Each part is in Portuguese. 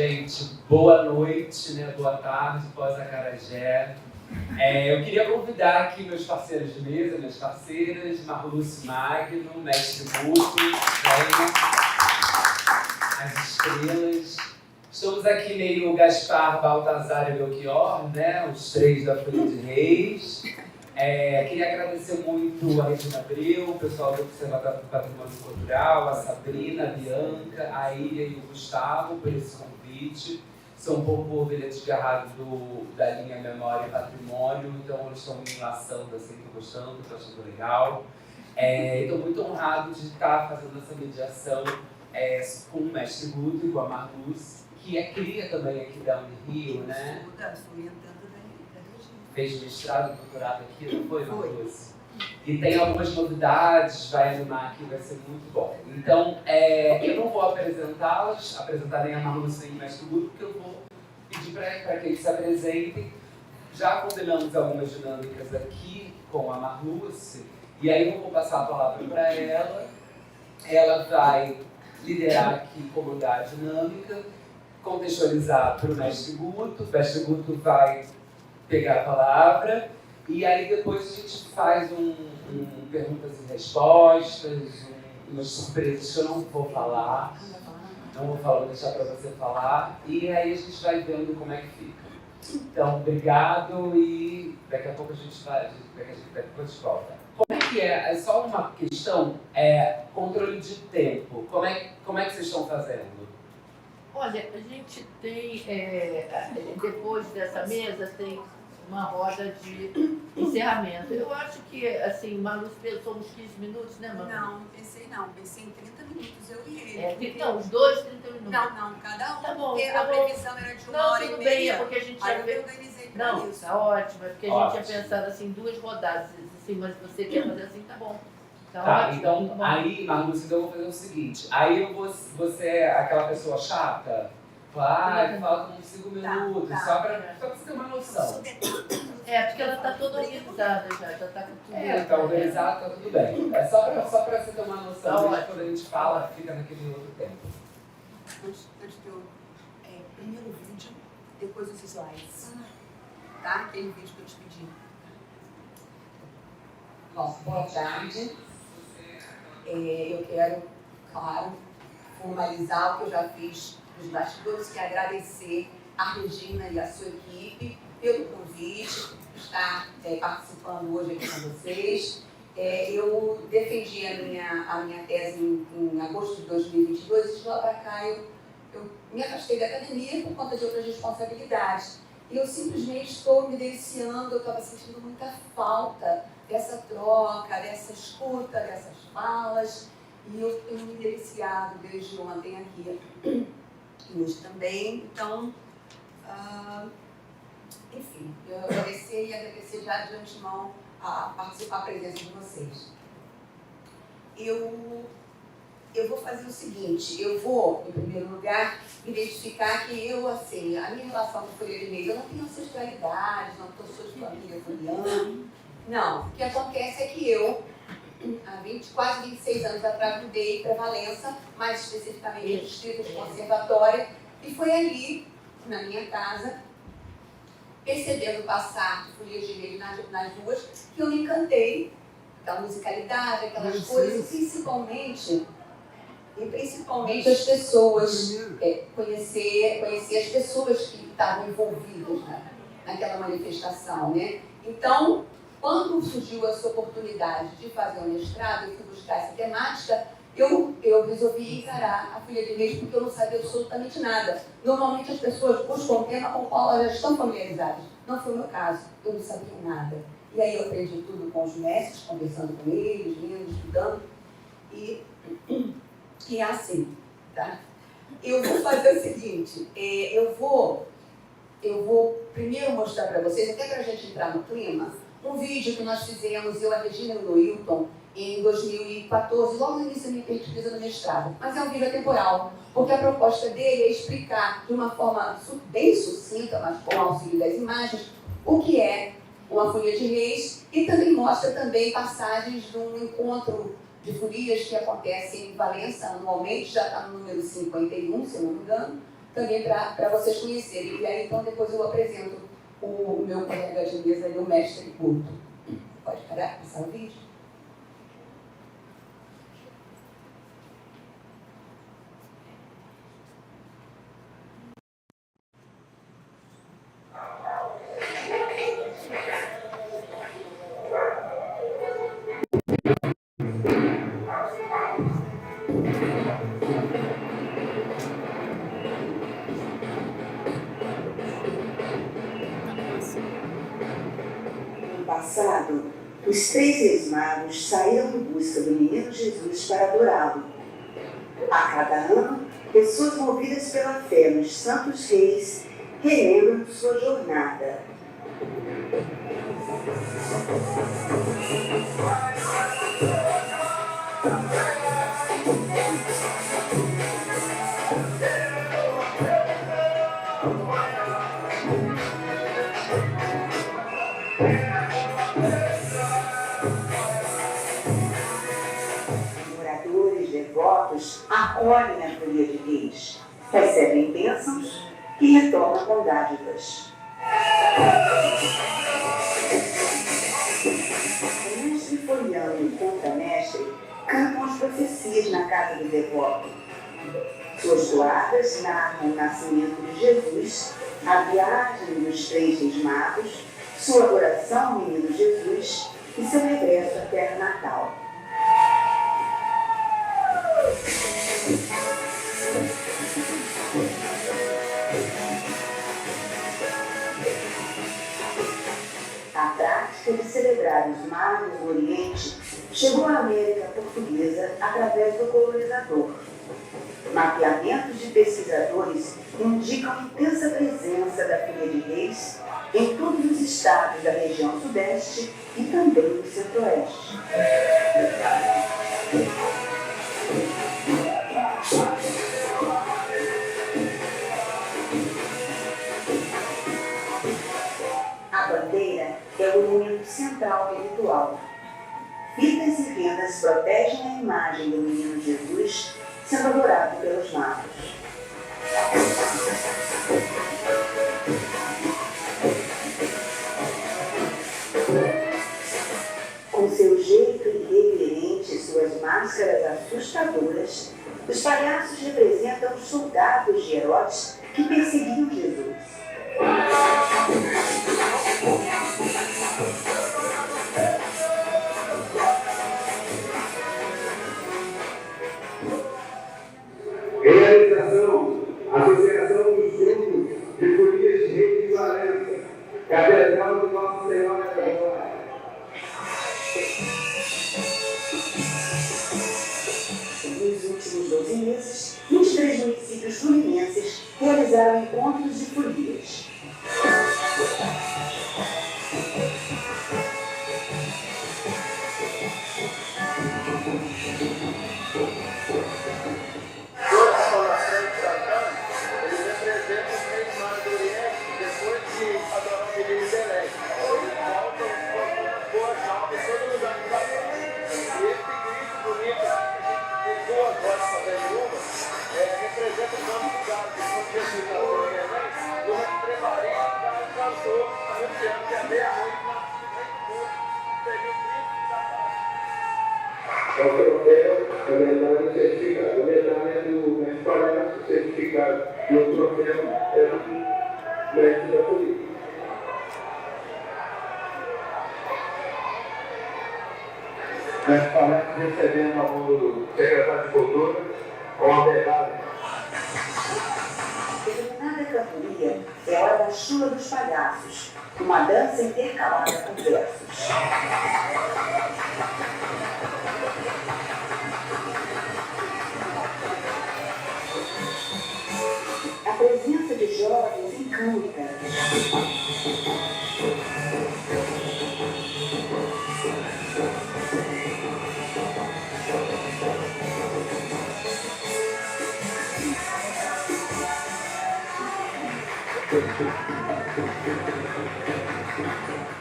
Gente, boa noite, né? Boa tarde, pós-Acarajé. Eu queria convidar aqui meus parceiros de mesa, minhas parceiras, Marluce Magno, Mestre Guto, as estrelas. Estamos aqui meio Gaspar, Baltazar e Belchior, né? Os três da Folha de Reis. Queria agradecer muito a Regina Abreu, o pessoal do Observatório do Patrimônio Cultural, a Sabrina, a Bianca, a Ilha e o Gustavo por esse convite. Sou um pouco ovelha desgarrada da linha Memória e Patrimônio, então eles estão me enlaçando assim, estou gostando, estou achando legal. Estou muito honrado de estar fazendo essa mediação com o Mestre Guto e com a Marluce, que é cria também aqui da Unirio, né? Fez mestrado e doutorado aqui, não foi, Marluce? E tem algumas novidades, vai animar aqui, vai ser muito bom. Então, eu não vou apresentar nem a Marluce nem o Mestre Guto, porque eu vou pedir para que eles se apresentem. Já combinamos algumas dinâmicas aqui com a Marluce, e aí eu vou passar a palavra para ela. Ela vai liderar aqui, comandar a dinâmica, contextualizar para o Mestre Guto. O Mestre Guto vai pegar a palavra, e aí depois a gente faz perguntas e respostas, umas surpresas que eu não vou falar, vou deixar para você falar, e aí a gente vai vendo como é que fica. Então, obrigado, e daqui a pouco a gente volta. Como é que é? É só uma questão, controle de tempo. Como é que vocês estão fazendo? Olha, a gente tem, depois dessa mesa, tem uma roda de encerramento. Eu acho que, assim, Marluce pensou uns 15 minutos, né, Manu? Não, pensei em 30 minutos, eu e ele. Não, os dois 30 minutos. Não, cada um, tá bom, porque tá a bom. previsão era de uma hora e tudo meia. bem, é porque a gente já eu me organizei para Não, isso. tá ótimo, é porque a Ótimo. gente tinha pensado, assim, 2 rodadas, assim, mas você quer fazer assim, tá bom. Tá ótimo, Então, tá bom. aí, Marluce, então eu vou fazer o seguinte. Aí você é aquela pessoa chata? Fala com 5 minutos, só pra você ter uma noção. Porque ela tá toda organizada já tá com tudo. Tá organizado, tá tudo bem. É só pra você ter uma noção, Tá quando a gente fala, fica naquele outro tempo. Antes de eu... primeiro vídeo, depois os slides. Tá? Aquele vídeo que eu te pedi. Bom, boa tarde. Eu quero, claro, formalizar o que eu já fiz nos bastidores, que é agradecer a Regina e a sua equipe pelo convite, estar participando hoje aqui com vocês. Eu defendi a minha tese em agosto de 2022 e de lá para cá eu me afastei da academia por conta de outras responsabilidades. E eu simplesmente estou me deliciando, eu estava sentindo muita falta dessa troca, dessa escuta, dessas falas, e eu tenho me deliciado desde ontem aqui e hoje também. Então, enfim, eu agradecer já de antemão a presença de vocês. Eu vou fazer o seguinte, eu vou, em primeiro lugar, identificar que a minha relação com a Folha de Reis, eu não tenho ancestralidade, não sou de família foliana. Não, o que acontece é que eu, há quase 26 anos atrás, mudei para Valença, mais especificamente no distrito de Conservatória, e foi ali, na minha casa, percebendo passar Folhas de Reis nas ruas, que eu me encantei da musicalidade, aquelas coisas, e principalmente as pessoas, conhecer as pessoas que estavam envolvidas naquela manifestação, né? Então, quando surgiu essa oportunidade de fazer um mestrado, eu fui buscar essa temática, eu resolvi encarar a Folha de Reis porque eu não sabia absolutamente nada. Normalmente as pessoas buscam um tema com o qual elas já estão familiarizadas. Não foi o meu caso, eu não sabia nada. E aí eu aprendi tudo com os mestres, conversando com eles, lendo, estudando, e é assim, tá? Eu vou fazer o seguinte, eu vou primeiro mostrar para vocês, até para a gente entrar no clima, um vídeo que nós fizemos, eu, a Regina e o Noilton, em 2014, logo no início da minha pesquisa no mestrado. Mas é um vídeo atemporal, porque a proposta dele é explicar de uma forma bem sucinta, mas com auxílio das imagens, o que é uma Folha de Reis, e também mostra passagens de um encontro de folias que acontece em Valença anualmente, já está no número 51, se eu não me engano, também para vocês conhecerem. E aí, então, depois eu apresento o meu colega de mesa e o mestre Guto. Pode parar, passar o vídeo? Passado, os 3 reis magos saíram em busca do menino Jesus para adorá-lo. A cada ano, pessoas movidas pela fé nos santos reis relembram sua jornada. Devotos acolhem a folia de reis, recebem bênçãos e retornam com dádivas. O mestre folião e o contramestre cantam as profecias na casa do devoto. Suas toadas narram o nascimento de Jesus, a viagem dos 3 reis magos, sua adoração ao menino Jesus e seu regresso à terra natal. A prática de celebrar os magos no Oriente chegou à América Portuguesa através do colonizador. Mapeamentos de pesquisadores indicam a intensa presença da folia de reis em todos os estados da região sudeste e também no centro-oeste. A bandeira é o elemento central do ritual. Fitas e rendas protegem a imagem do menino Jesus sendo adorado pelos magos. Com seu jeito irreverente e suas máscaras assustadoras, os palhaços representam os soldados de Herodes que perseguiam Jesus. Realização: Associação dos Grupos de Folias de Reis de Valença, Catedral de Nossa Senhora da Glória. Nos últimos 12 meses, 23 municípios fluminenses realizaram encontros de folias. É o troféu, a medalha certificada. A medalha do mestre palhaço certificado. E o troféu é do mestre da política. Mestre palhaço recebendo a mão do secretário de Cultura com a medalha. Denominada cantoria, é a hora da chula dos palhaços, uma dança intercalada com versos. A presença de jovens encanta.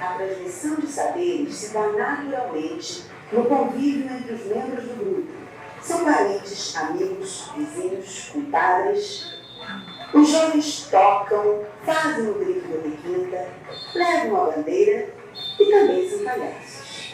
A transmissão de saberes se dá naturalmente no convívio entre os membros do grupo. São parentes, amigos, vizinhos, compadres. O os jovens tocam, fazem o grito da requinta, levam a bandeira e também são palhaços.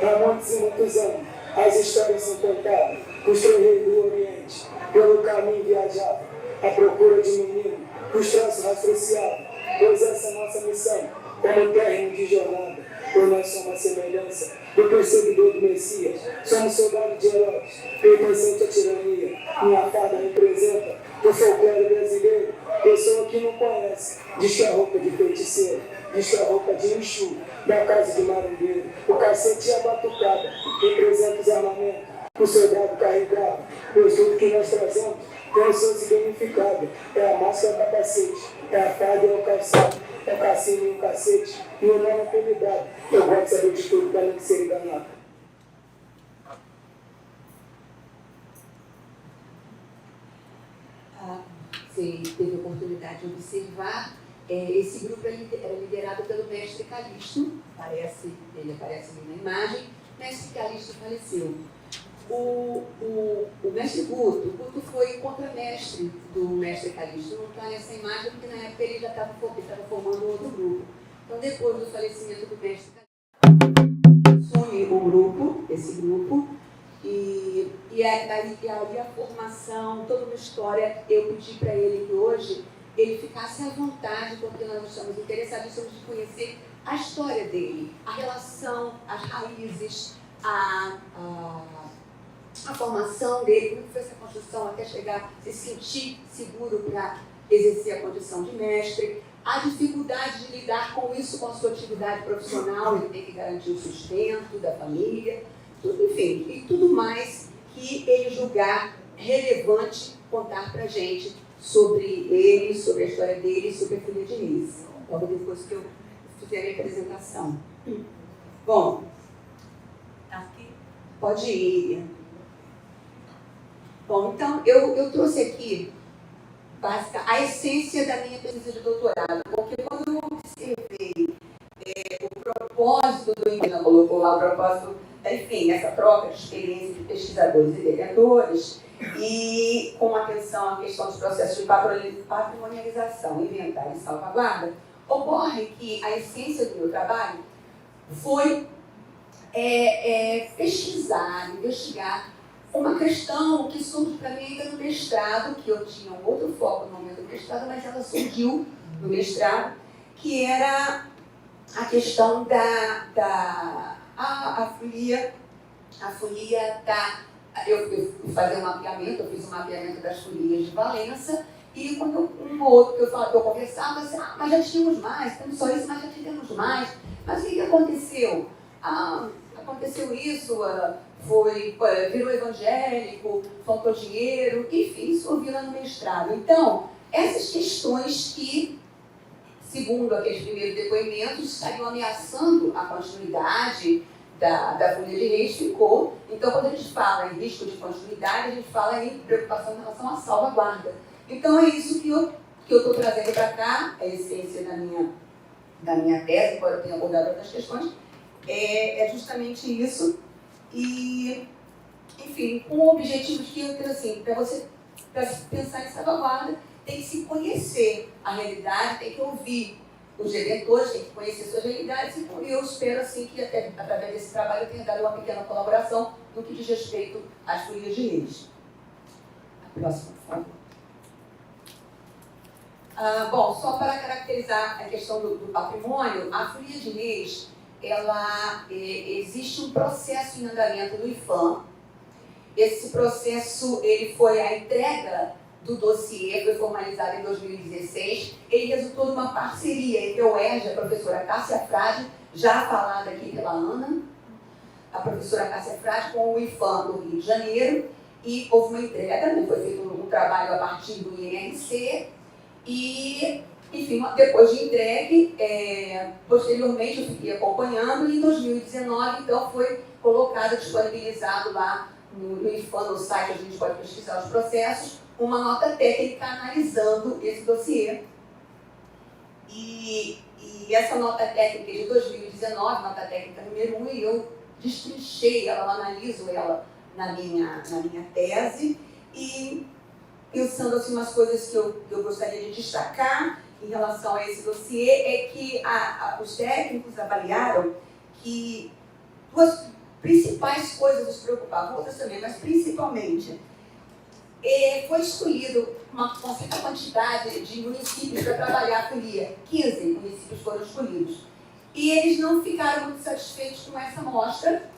Há muitos e muitos anos, as histórias são contadas, os reis do Oriente, pelo caminho viajava, à procura de menino, os traços rastreados, pois essa é a nossa missão, como término de jornada, pois nós somos a semelhança do perseguidor do Messias, somos soldados de heróis, pertencente à tirania, minha farda representa o folclore brasileiro, pessoa que não conhece, diz que a roupa de feiticeiro, diz que a roupa de Exu, da casa de marumbeiro, o cacete e a batucada, representa os armamentos, o soldado carregado, pois tudo que nós trazemos tem o seu significado, é a máscara do capacete, é a farda e é o calçado, é o cassino e o cacete, e o nome é apelidado, eu gosto de saber de tudo para não ser enganado. Você teve a oportunidade de observar, esse grupo era liderado pelo mestre Calixto, ele aparece ali na imagem. O mestre Calixto faleceu. O mestre Guto, o Guto foi contramestre do mestre Calixto, não está nessa imagem porque na época ele já estava formando outro grupo. Então, depois do falecimento do mestre Calixto, assume o grupo, esse grupo, e ali a formação, toda uma história. Eu pedi para ele que hoje ele ficasse à vontade, porque nós estamos interessadíssimos de conhecer a história dele, a relação, as raízes, a formação dele, como foi essa construção até chegar, se sentir seguro para exercer a condição de mestre, a dificuldade de lidar com isso, com a sua atividade profissional, ele tem que garantir o sustento da família, tudo, enfim, e tudo mais que ele julgar relevante contar para a gente sobre ele, sobre a história dele, sobre a Folia de Reis, logo depois que eu fizer a minha apresentação. Bom, aqui pode ir. Bom, então eu trouxe aqui a essência da minha pesquisa de doutorado, porque quando eu observei o propósito do ensino, colocou lá o propósito, enfim, essa troca de experiência de pesquisadores e vereadores, e com atenção à questão dos processos de patrimonialização, inventário e salvaguarda, ocorre que a essência do meu trabalho foi pesquisar, investigar uma questão que surge para mim ainda no mestrado, que eu tinha um outro foco no momento do mestrado, mas ela surgiu no mestrado, que era a questão a folia da... Eu fiz um mapeamento das folias de Valença, e quando um ou outro que eu conversava, assim, mas já tínhamos mais, temos só isso, mas já tivemos mais. Mas o que aconteceu? Aconteceu isso, virou evangélico, faltou dinheiro, enfim, isso eu vi lá no mestrado. Então, essas questões que, segundo aqueles primeiros depoimentos, estariam ameaçando a continuidade da Folia de Reis, ficou. Então, quando a gente fala em risco de continuidade, a gente fala em preocupação em relação à salvaguarda. Então, é isso que eu estou trazendo para cá, a essência da minha tese, embora eu tenha abordado outras questões, é justamente isso. E, enfim, com o objetivo de que, assim, para pensar em salvaguarda, tem que se conhecer a realidade, tem que ouvir os detentores, tem que conhecer suas realidades, e eu espero, assim, que através desse trabalho eu tenha dado uma pequena colaboração no que diz respeito às folias de reis. A próxima, por favor. Bom, só para caracterizar a questão do patrimônio, a Folia de Reis, existe um processo em andamento no IPHAN. Esse processo, ele foi a entrega do dossiê, foi formalizado em 2016. Ele resultou de uma parceria entre a UERJ, a professora Cássia Frade, já falada aqui pela Ana, a professora Cássia Frade, com o IPHAN do Rio de Janeiro, e houve uma entrega, foi feito um trabalho a partir do INRC, e, enfim, depois de entregue, posteriormente eu fiquei acompanhando, e em 2019, então, foi colocado, disponibilizado lá no IPHAN, no site, a gente pode pesquisar os processos, uma nota técnica analisando esse dossiê. E E essa nota técnica de 2019, nota técnica número 1, e eu destrinchei ela, eu analiso ela na minha tese, e pensando assim, umas coisas que eu gostaria de destacar em relação a esse dossiê, é que os técnicos avaliaram que duas principais coisas os preocupavam, outras também, mas principalmente, foi escolhido uma certa quantidade de municípios para trabalhar a folia. 15 municípios foram escolhidos. E eles não ficaram muito satisfeitos com essa amostra.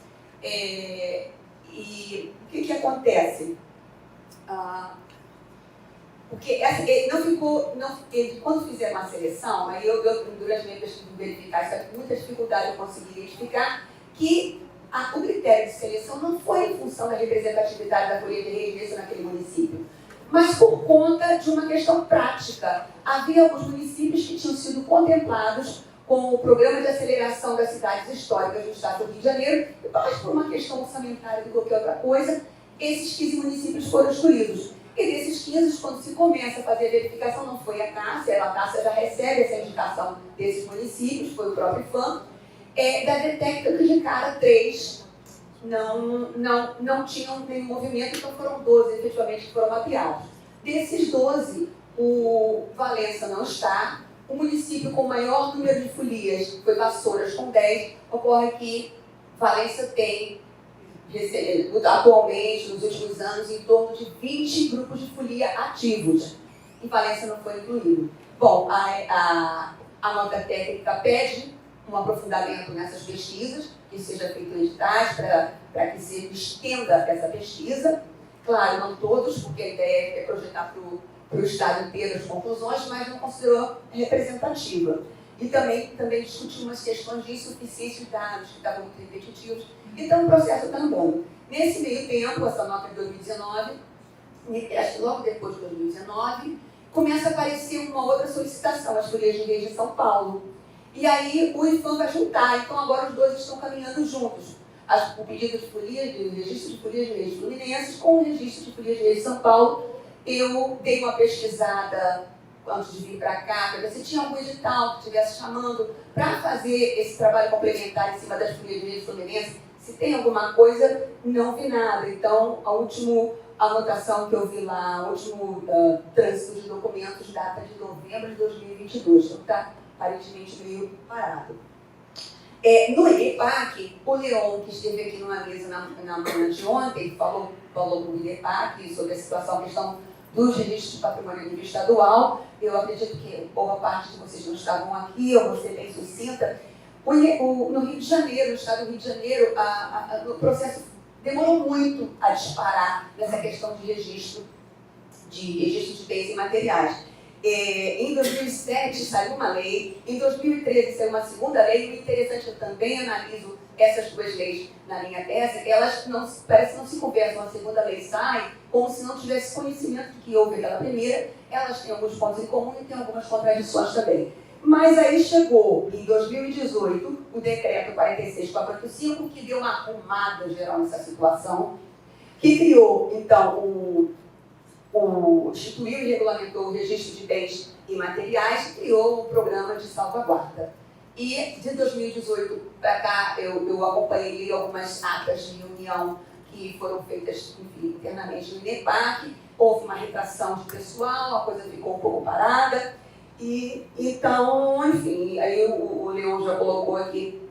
E o que acontece? Porque não ficou, quando fizeram uma seleção, aí eu durante a minha pesquisa de verificar isso, com muita dificuldade eu consegui identificar que o critério de seleção não foi em função da representatividade da folia de residência naquele município, mas por conta de uma questão prática. Havia alguns municípios que tinham sido contemplados com o Programa de Aceleração das Cidades Históricas do Estado do Rio de Janeiro, e mais por uma questão orçamentária do que qualquer outra coisa, esses 15 municípios foram excluídos. E desses 15, quando se começa a fazer a verificação, não foi a Cássia, a Cássia já recebe essa indicação desses municípios, foi o próprio IPHAN, da detecta que de cara 3 não tinham nenhum movimento, então foram 12 efetivamente que foram mapeados. Desses 12, o Valença não está. O município com o maior número de folias foi Vassouras, com 10. Ocorre que Valença tem, atualmente, nos últimos anos, em torno de 20 grupos de folia ativos. E Valença não foi incluído. Bom, a nota técnica pede um aprofundamento nessas pesquisas, que seja feito em editais para que se estenda essa pesquisa. Claro, não todos, porque a ideia é projetar para o Estado inteiro as conclusões, mas não considerou representativa. E também discutiu umas questões de insuficiência de dados, que estavam muito repetitivos. Então, o processo está andando. Nesse meio tempo, essa nota de 2019, acho que logo depois de 2019, começa a aparecer uma outra solicitação, as folias de reis de São Paulo. E aí o IPHAN vai juntar, então agora os dois estão caminhando juntos. O pedido de folia, de registro de folias de reis fluminenses com o registro de folias de reis de São Paulo. Eu dei uma pesquisada antes de vir para cá, para ver se tinha algum edital que estivesse chamando para fazer esse trabalho complementar em cima das folias de reis fluminenses. Se tem alguma coisa, não vi nada. Então, a última anotação que eu vi lá, o último trânsito de documentos data de novembro de 2022. Então, está aparentemente meio parado. No INEPAC, o Leon, que esteve aqui numa mesa na manhã de ontem, falou no INEPAC sobre a questão dos registros de patrimônio a nível estadual. Eu acredito que boa parte de vocês não estavam aqui, eu vou ser bem sucinta. No Rio de Janeiro, no estado do Rio de Janeiro, o processo demorou muito a disparar nessa questão de registro de bens imateriais. Em 2007 saiu uma lei, em 2013 saiu uma segunda lei, e o interessante, eu também analiso essas duas leis na minha tese, elas parece que não se conversam. A segunda lei sai como se não tivesse conhecimento do que houve aquela primeira. Elas têm alguns pontos em comum e têm algumas contradições também. Mas aí chegou, em 2018, o decreto 46.485, que deu uma arrumada geral nessa situação, que criou, então, instituiu e regulamentou o registro de bens imateriais e criou o programa de salvaguarda. E de 2018 para cá, eu acompanhei algumas atas de reunião que foram feitas, enfim, internamente no INEPAC. Houve uma retração de pessoal, a coisa ficou um pouco parada. E então, enfim, aí o Leon já colocou aqui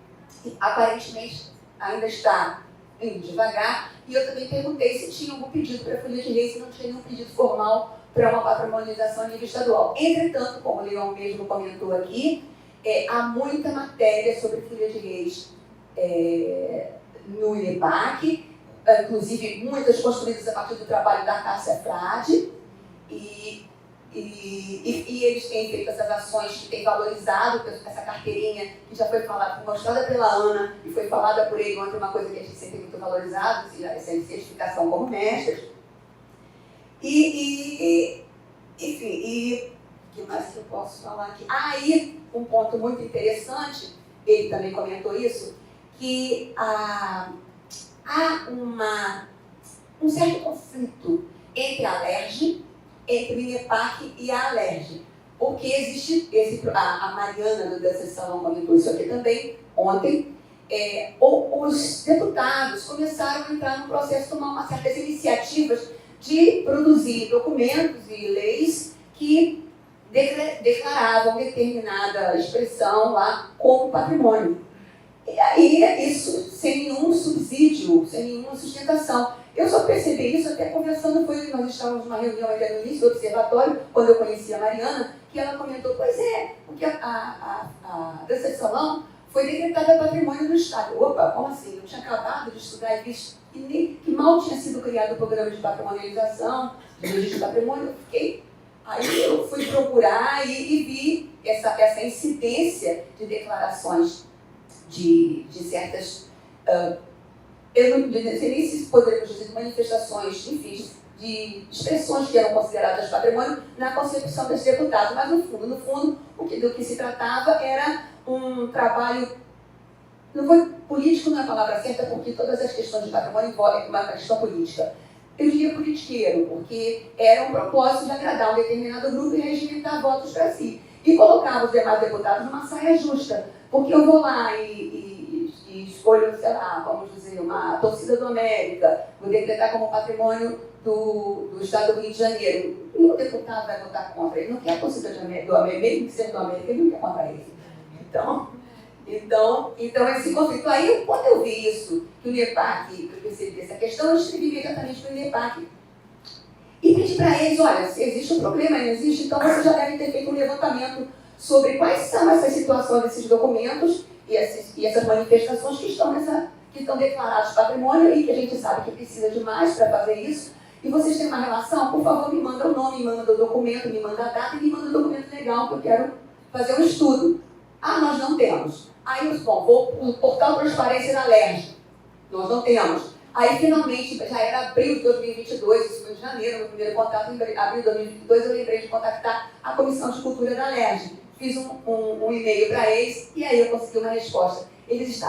que aparentemente ainda está indo devagar. E eu também perguntei se tinha algum pedido para a folia de reis, se não tinha nenhum pedido formal para uma patrimonialização a nível estadual. Entretanto, como o Leon mesmo comentou aqui, há muita matéria sobre folia de reis no INEPAC, inclusive muitas construídas a partir do trabalho da Cássia Frade, e eles têm feito essas ações que têm valorizado essa carteirinha, que já foi mostrada pela Ana e foi falada por ele ontem, uma coisa que a gente sempre tem muito valorizado, essa certificação como mestres. Enfim, o que mais que eu posso falar aqui? Aí, um ponto muito interessante, ele também comentou isso, que há um certo conflito entre a Alerj, entre o INEPAC e a Alerj. porque existe a Mariana do Dança de Salão comentou isso aqui também ontem. Os deputados começaram a entrar no processo, tomar uma certas iniciativas de produzir documentos e leis que declaravam determinada expressão lá como patrimônio. E aí, isso sem nenhum subsídio, sem nenhuma sustentação. Eu só percebi isso até conversando, nós estávamos numa reunião ainda no início do observatório, quando eu conheci a Mariana, que ela comentou, pois é, porque a dança de salão foi decretada patrimônio do Estado. Opa, como assim? Eu tinha acabado de estudar e visto que mal tinha sido criado o programa de patrimonialização, de registro de patrimônio, aí eu fui procurar e vi essa incidência de declarações de certas, eu não sei nem se poderíamos dizer, manifestações, enfim, de expressões que eram consideradas patrimônio na concepção dos deputados, mas no fundo, do que se tratava era um trabalho, não foi político, não é a palavra certa, porque todas as questões de patrimônio envolvem uma questão política. Eu diria politiqueiro, porque era um propósito de agradar um determinado grupo e regimentar votos para si. E colocava os demais deputados numa saia justa, porque eu vou lá e escolho, sei lá, vamos dizer, uma torcida do América, vou decretar como patrimônio do Estado do Rio de Janeiro. E o deputado vai votar contra, ele não quer a torcida do América, mesmo que seja do América, ele não quer contra ele. Então esse conflito. Aí, quando eu vi isso, que o INEPAC, eu percebi essa questão, eu escrevi imediatamente para o INEPAC. E pedi para eles, olha, se existe um problema, não existe, então vocês já devem ter feito um levantamento sobre quais são essas situações desses documentos e essas manifestações que estão declarados patrimônio e que a gente sabe que precisa de mais para fazer isso. E vocês têm uma relação, por favor, me manda o nome, me manda o documento, me manda a data e me manda o documento legal, que eu quero fazer um estudo. Ah, nós não temos. Aí, vou no portal Transparência da LERJ. Nós não temos. Aí, finalmente, já era abril de 2022, isso foi em janeiro, meu primeiro contato, em abril de 2022, eu lembrei de contactar a Comissão de Cultura da LERJ. Fiz um e-mail para eles e aí eu consegui uma resposta. Eles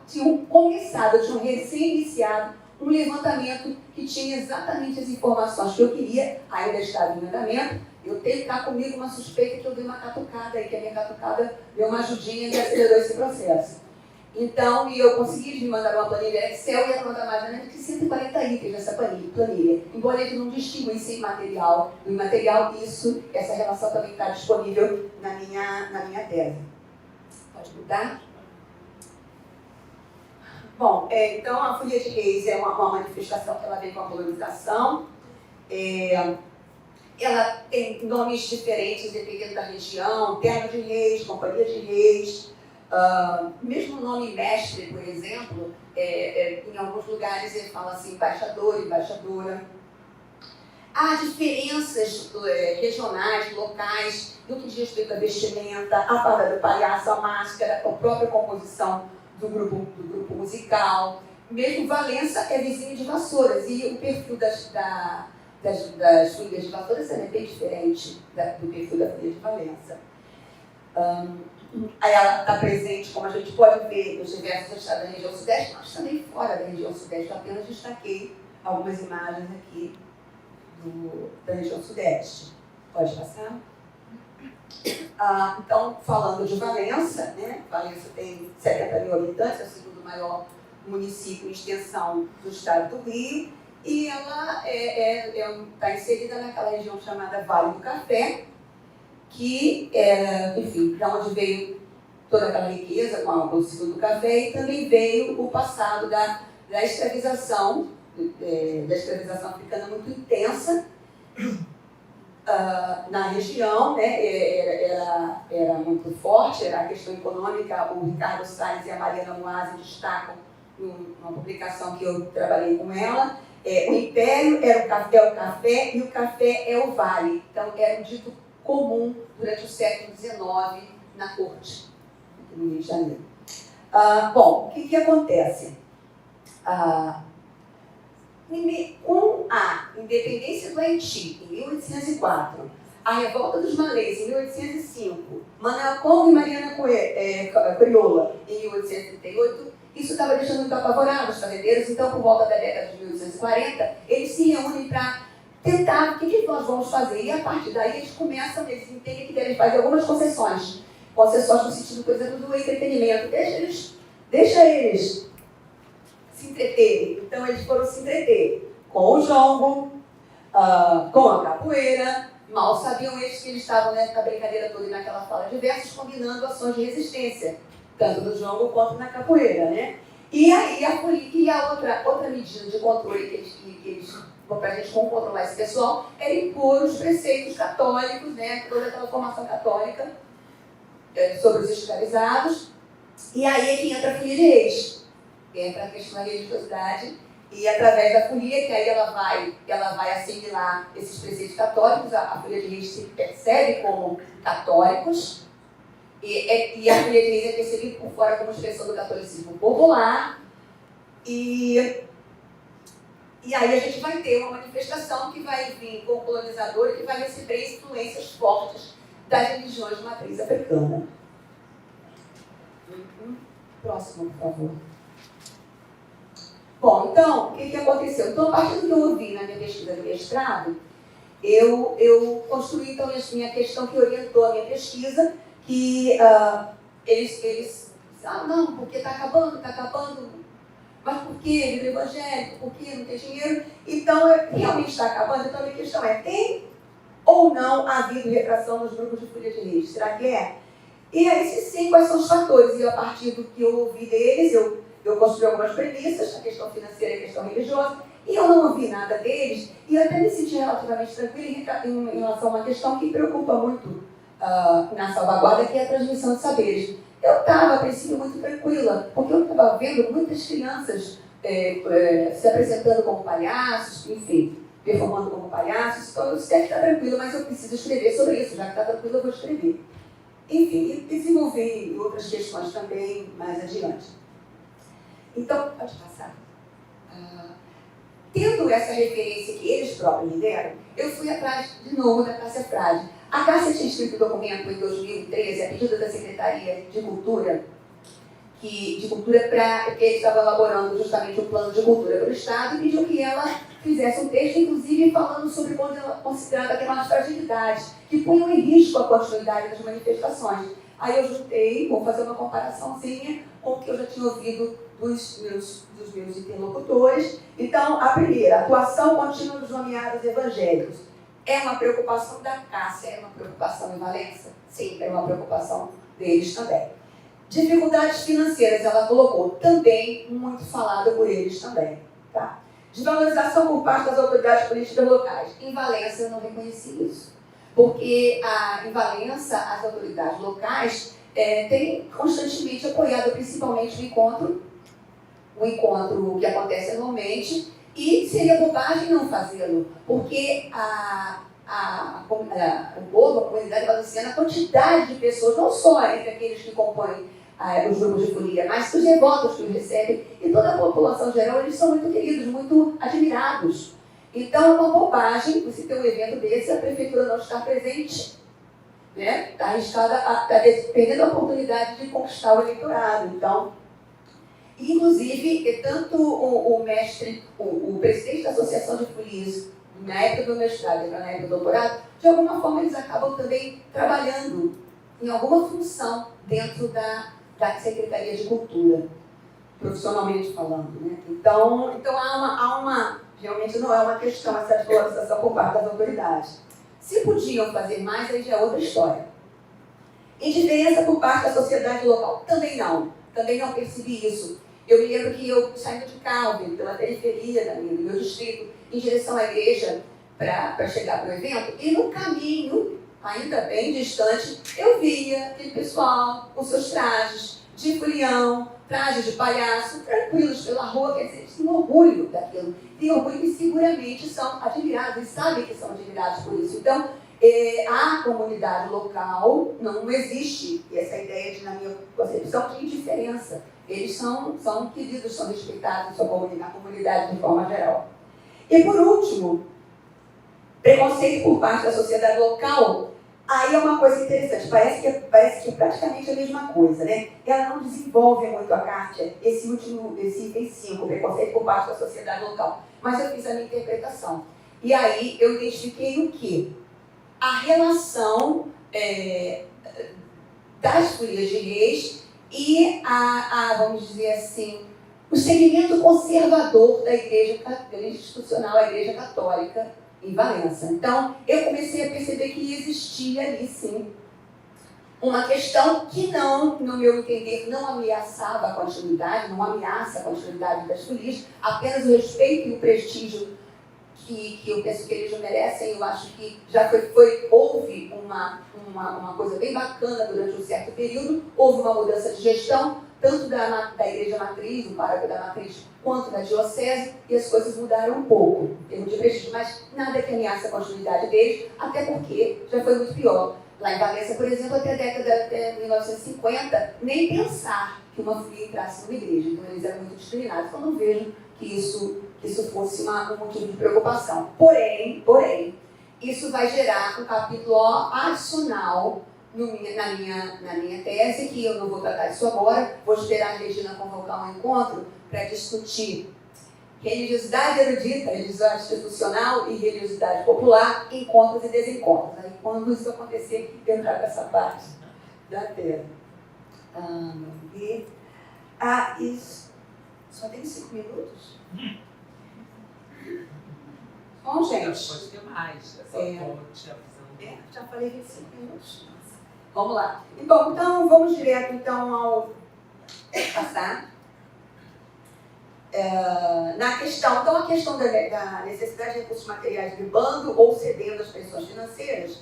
tinham começado, tinham recém-iniciado um levantamento que tinha exatamente as informações que eu queria, ainda estava em andamento. Eu tenho cá comigo uma suspeita que eu dei uma catucada e que a minha catucada deu uma ajudinha e acelerou esse processo. Então, eu consegui me mandar uma planilha Excel e ela mandar mais ou menos que 140 itens nessa planilha. Embora ele não distinguisse material do imaterial, essa relação também está disponível na minha tese. Pode mudar? Bom, então a Folia de Reis é uma manifestação que ela vem com a colonização. Ela tem nomes diferentes dependendo da região, Terno de Reis, Companhia de Reis. Mesmo o nome mestre, por exemplo, em alguns lugares ele fala assim, embaixador, embaixadora. Há diferenças regionais, locais, no que diz respeito à vestimenta, a fada do palhaço, a máscara, a própria composição do grupo musical. Mesmo Valença é vizinho de Vassouras e o perfil das Folias de Vassouras é bem diferente do perfil da Folia de Valença. Aí ela está presente, como a gente pode ver, nos diversos estados da região sudeste, mas também fora da região sudeste. Eu apenas destaquei algumas imagens aqui da região sudeste. Pode passar? Então, falando de Valença, né? Valença tem 70 mil habitantes, é o segundo maior município em extensão do estado do Rio, e ela está inserida naquela região chamada Vale do Café, que enfim, da onde veio toda aquela riqueza com o ciclo do café, e também veio o passado da escravização africana muito intensa na região, né? Era muito forte, era a questão econômica. O Ricardo Salles e a Mariana Moazzi destacam numa publicação que eu trabalhei com ela. O império o café e o café é o vale. Então, era um dito comum durante o século XIX na corte, aqui no Rio de Janeiro. Bom, o que acontece? Com a independência do Haiti, em 1804, a revolta dos malês, em 1805, Manuel Congo e Mariana Crioula, em 1838, isso estava deixando muito apavorado os fazendeiros. Então, por volta da década de 1840, eles se reúnem para tentar, o que nós vamos fazer? E a partir daí eles entendem que devem fazer algumas concessões. Concessões no sentido, por exemplo, do entretenimento. Deixa eles se entreterem. Então eles foram se entreter com o jongo, com a capoeira. Mal sabiam eles que eles estavam nessa brincadeira toda e naquela fala de versos, combinando ações de resistência, tanto no jongo quanto na capoeira, né? E aí a outra medida de controle que eles para a gente como controlar esse pessoal era impor os preceitos católicos, né? Toda aquela formação católica sobre os escravizados. E aí é que entra a folia de reis, entra a questão da religiosidade. E através da folia, que aí ela vai assimilar esses preceitos católicos, a folia de reis se percebe como católicos, e a folia de reis é percebida por fora como expressão do catolicismo popular, e aí a gente vai ter uma manifestação que vai vir com o colonizador e que vai receber influências fortes das religiões de matriz africana. Próximo, por favor. Bom, então, o que aconteceu? Então, a partir do que eu ouvi na minha pesquisa de mestrado, eu construí, então, a minha questão que orientou a minha pesquisa, que eles não, porque está acabando, mas por que livro evangélico, por que não tem dinheiro? Então, realmente está acabando, então a minha questão é, tem ou não havido retração nos grupos de folia de reis? Será que é? E aí, se sim, quais são os fatores? E a partir do que eu ouvi deles, eu construí algumas premissas, a questão financeira e a questão religiosa, e eu não ouvi nada deles, e eu até me senti relativamente tranquila em relação a uma questão que preocupa muito na salvaguarda, que é a transmissão de saberes. Eu estava, a princípio, muito tranquila, porque eu estava vendo muitas crianças se apresentando como palhaços, enfim, performando como palhaços, então eu disse, está tranquila, mas eu preciso escrever sobre isso, já que está tranquila, eu vou escrever. Enfim, e desenvolvi outras questões também mais adiante. Então, pode passar. Tendo essa referência que eles próprios me deram, eu fui atrás, de novo, da Cássia Frade. A Cássia tinha escrito um documento em 2013, a pedido da Secretaria de Cultura, porque ele estava elaborando justamente um plano de cultura para o Estado, e pediu que ela fizesse um texto, inclusive falando sobre quando ela considerava aquelas fragilidades que punham em risco a continuidade das manifestações. Aí eu juntei, vou fazer uma comparaçãozinha com o que eu já tinha ouvido dos meus interlocutores. Então, a primeira, atuação contínua dos nomeados evangélicos. É uma preocupação da Cássia, é uma preocupação em Valença? Sim, é uma preocupação deles também. Dificuldades financeiras, ela colocou, também muito falada por eles também. Tá? Desvalorização por parte das autoridades políticas locais. Em Valença eu não reconheci isso. Porque em Valença as autoridades locais têm constantemente apoiado principalmente o encontro que acontece anualmente, e seria bobagem não fazê-lo, porque o povo, a comunidade valenciana, a quantidade de pessoas, não só entre aqueles que compõem os grupos de folia, mas os devotos que os recebem, e toda a população geral, eles são muito queridos, muito admirados. Então é uma bobagem você ter um evento desse e a prefeitura não estar presente, né? Está arriscada, perdendo a oportunidade de conquistar o eleitorado. Então, inclusive, tanto o presidente da Associação de Folias, na época do mestrado e na época do doutorado, de alguma forma eles acabam também trabalhando em alguma função dentro da Secretaria de Cultura, profissionalmente falando, né? Então há uma realmente não é uma questão essa desvalorização por parte das autoridades. Se podiam fazer mais, aí já é outra história. Indiferença por parte da sociedade local, também não percebi isso. Eu me lembro que eu saindo de Calvin, pela periferia do meu distrito, em direção à igreja, para chegar para o evento, e no caminho, ainda bem distante, eu via aquele pessoal com seus trajes de folião, trajes de palhaço, tranquilos pela rua, quer dizer, eles têm orgulho daquilo. Tem orgulho e seguramente são admirados, e sabem que são admirados por isso. Então, a comunidade local não existe essa ideia de, na minha concepção, de indiferença. Eles são queridos, são respeitados na comunidade de forma geral. E por último, preconceito por parte da sociedade local. Aí é uma coisa interessante, parece que é praticamente a mesma coisa, né? Ela não desenvolve muito a Kátia, esse item 5, preconceito por parte da sociedade local. Mas eu fiz a minha interpretação. E aí eu identifiquei o quê? A relação das folias de reis e vamos dizer assim, o segmento conservador da igreja institucional, a igreja católica em Valença. Então, eu comecei a perceber que existia ali, sim, uma questão que não, no meu entender, não ameaçava a continuidade, não ameaça a continuidade das folias, apenas o respeito e o prestígio que eu penso que eles merecem. Eu acho que já houve uma coisa bem bacana durante um certo período, houve uma mudança de gestão, tanto da igreja matriz, do pároco da matriz, quanto da diocese, e as coisas mudaram um pouco, em termos de prestígio, mas nada que ameaça a continuidade deles, até porque já foi muito pior. Lá em Valença, por exemplo, até a década de 1950, nem pensar que uma folia entrasse numa igreja. Então, eles eram muito disciplinados. Então, não vejo que isso fosse um motivo de preocupação. Porém, isso vai gerar um capítulo adicional na minha tese, que eu não vou tratar disso agora. Vou esperar a Regina convocar um encontro para discutir religiosidade erudita, religiosidade institucional e religiosidade popular, encontros e desencontros. Aí, quando isso acontecer, eu trago essa parte da tese. Isso. Só tem 5 minutos? Bom, gente. Pode ter mais. É só te avisando. Já falei 25 minutos. Vamos lá. Bom, então, vamos direto ao passar. A questão da necessidade de recursos materiais dribando ou cedendo às pressões financeiras,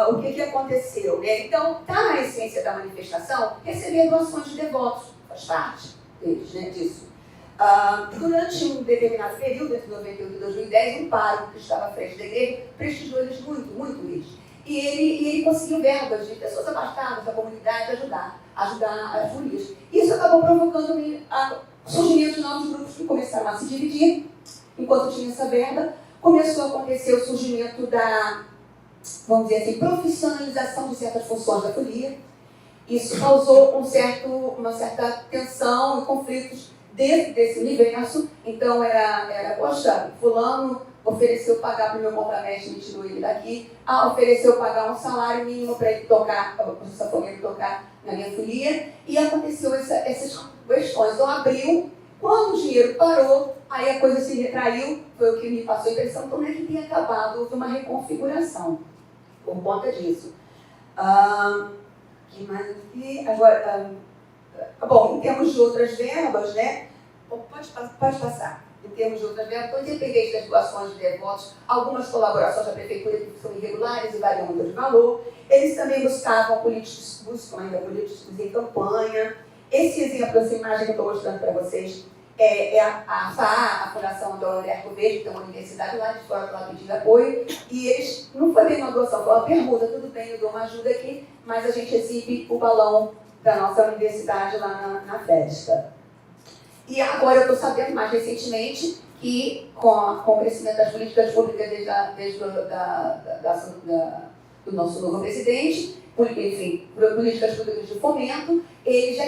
o que aconteceu? Né? Então, está na essência da manifestação receber doações de devotos, faz parte deles, né, disso. Durante um determinado período, entre 98 e 2010, um pároco que estava à frente da igreja prestigiou eles muito eles. E ele conseguiu verbas de pessoas abastadas da comunidade ajudar as folias. Isso acabou provocando o surgimento de novos grupos que começaram a se dividir. Enquanto tinha essa verba, começou a acontecer o surgimento da, vamos dizer assim, profissionalização de certas funções da folia. Isso causou uma certa tensão e conflitos dentro desse universo. Então poxa, fulano ofereceu pagar para o meu contramestre, me tirou ele daqui. Ofereceu pagar um salário mínimo para ele tocar, para o safoneiro tocar na minha folia. E aconteceu essas questões. Então abriu, quando o dinheiro parou, aí a coisa se retraiu, foi o que me passou a impressão. Então não é que tenha acabado, houve uma reconfiguração por conta disso. Que mais aqui? Agora, bom, em termos de outras verbas, né? Pode passar. Em termos de outras verbas, então, independente das doações de devotos, algumas colaborações da prefeitura que são irregulares e variam muito de valor, eles também buscam ainda políticos em campanha. Esse exemplo, essa imagem que eu estou mostrando para vocês, é a FAA, a Fundação Dona Lerco Verde, que tem uma universidade lá de fora para pedir apoio, e eles, não foi bem uma doação, foi uma permuta, tudo bem, eu dou uma ajuda aqui, mas a gente exibe o balão da nossa universidade lá na festa. E agora eu estou sabendo mais recentemente que, com o crescimento das políticas públicas desde do nosso novo presidente, enfim, políticas públicas de fomento, eles já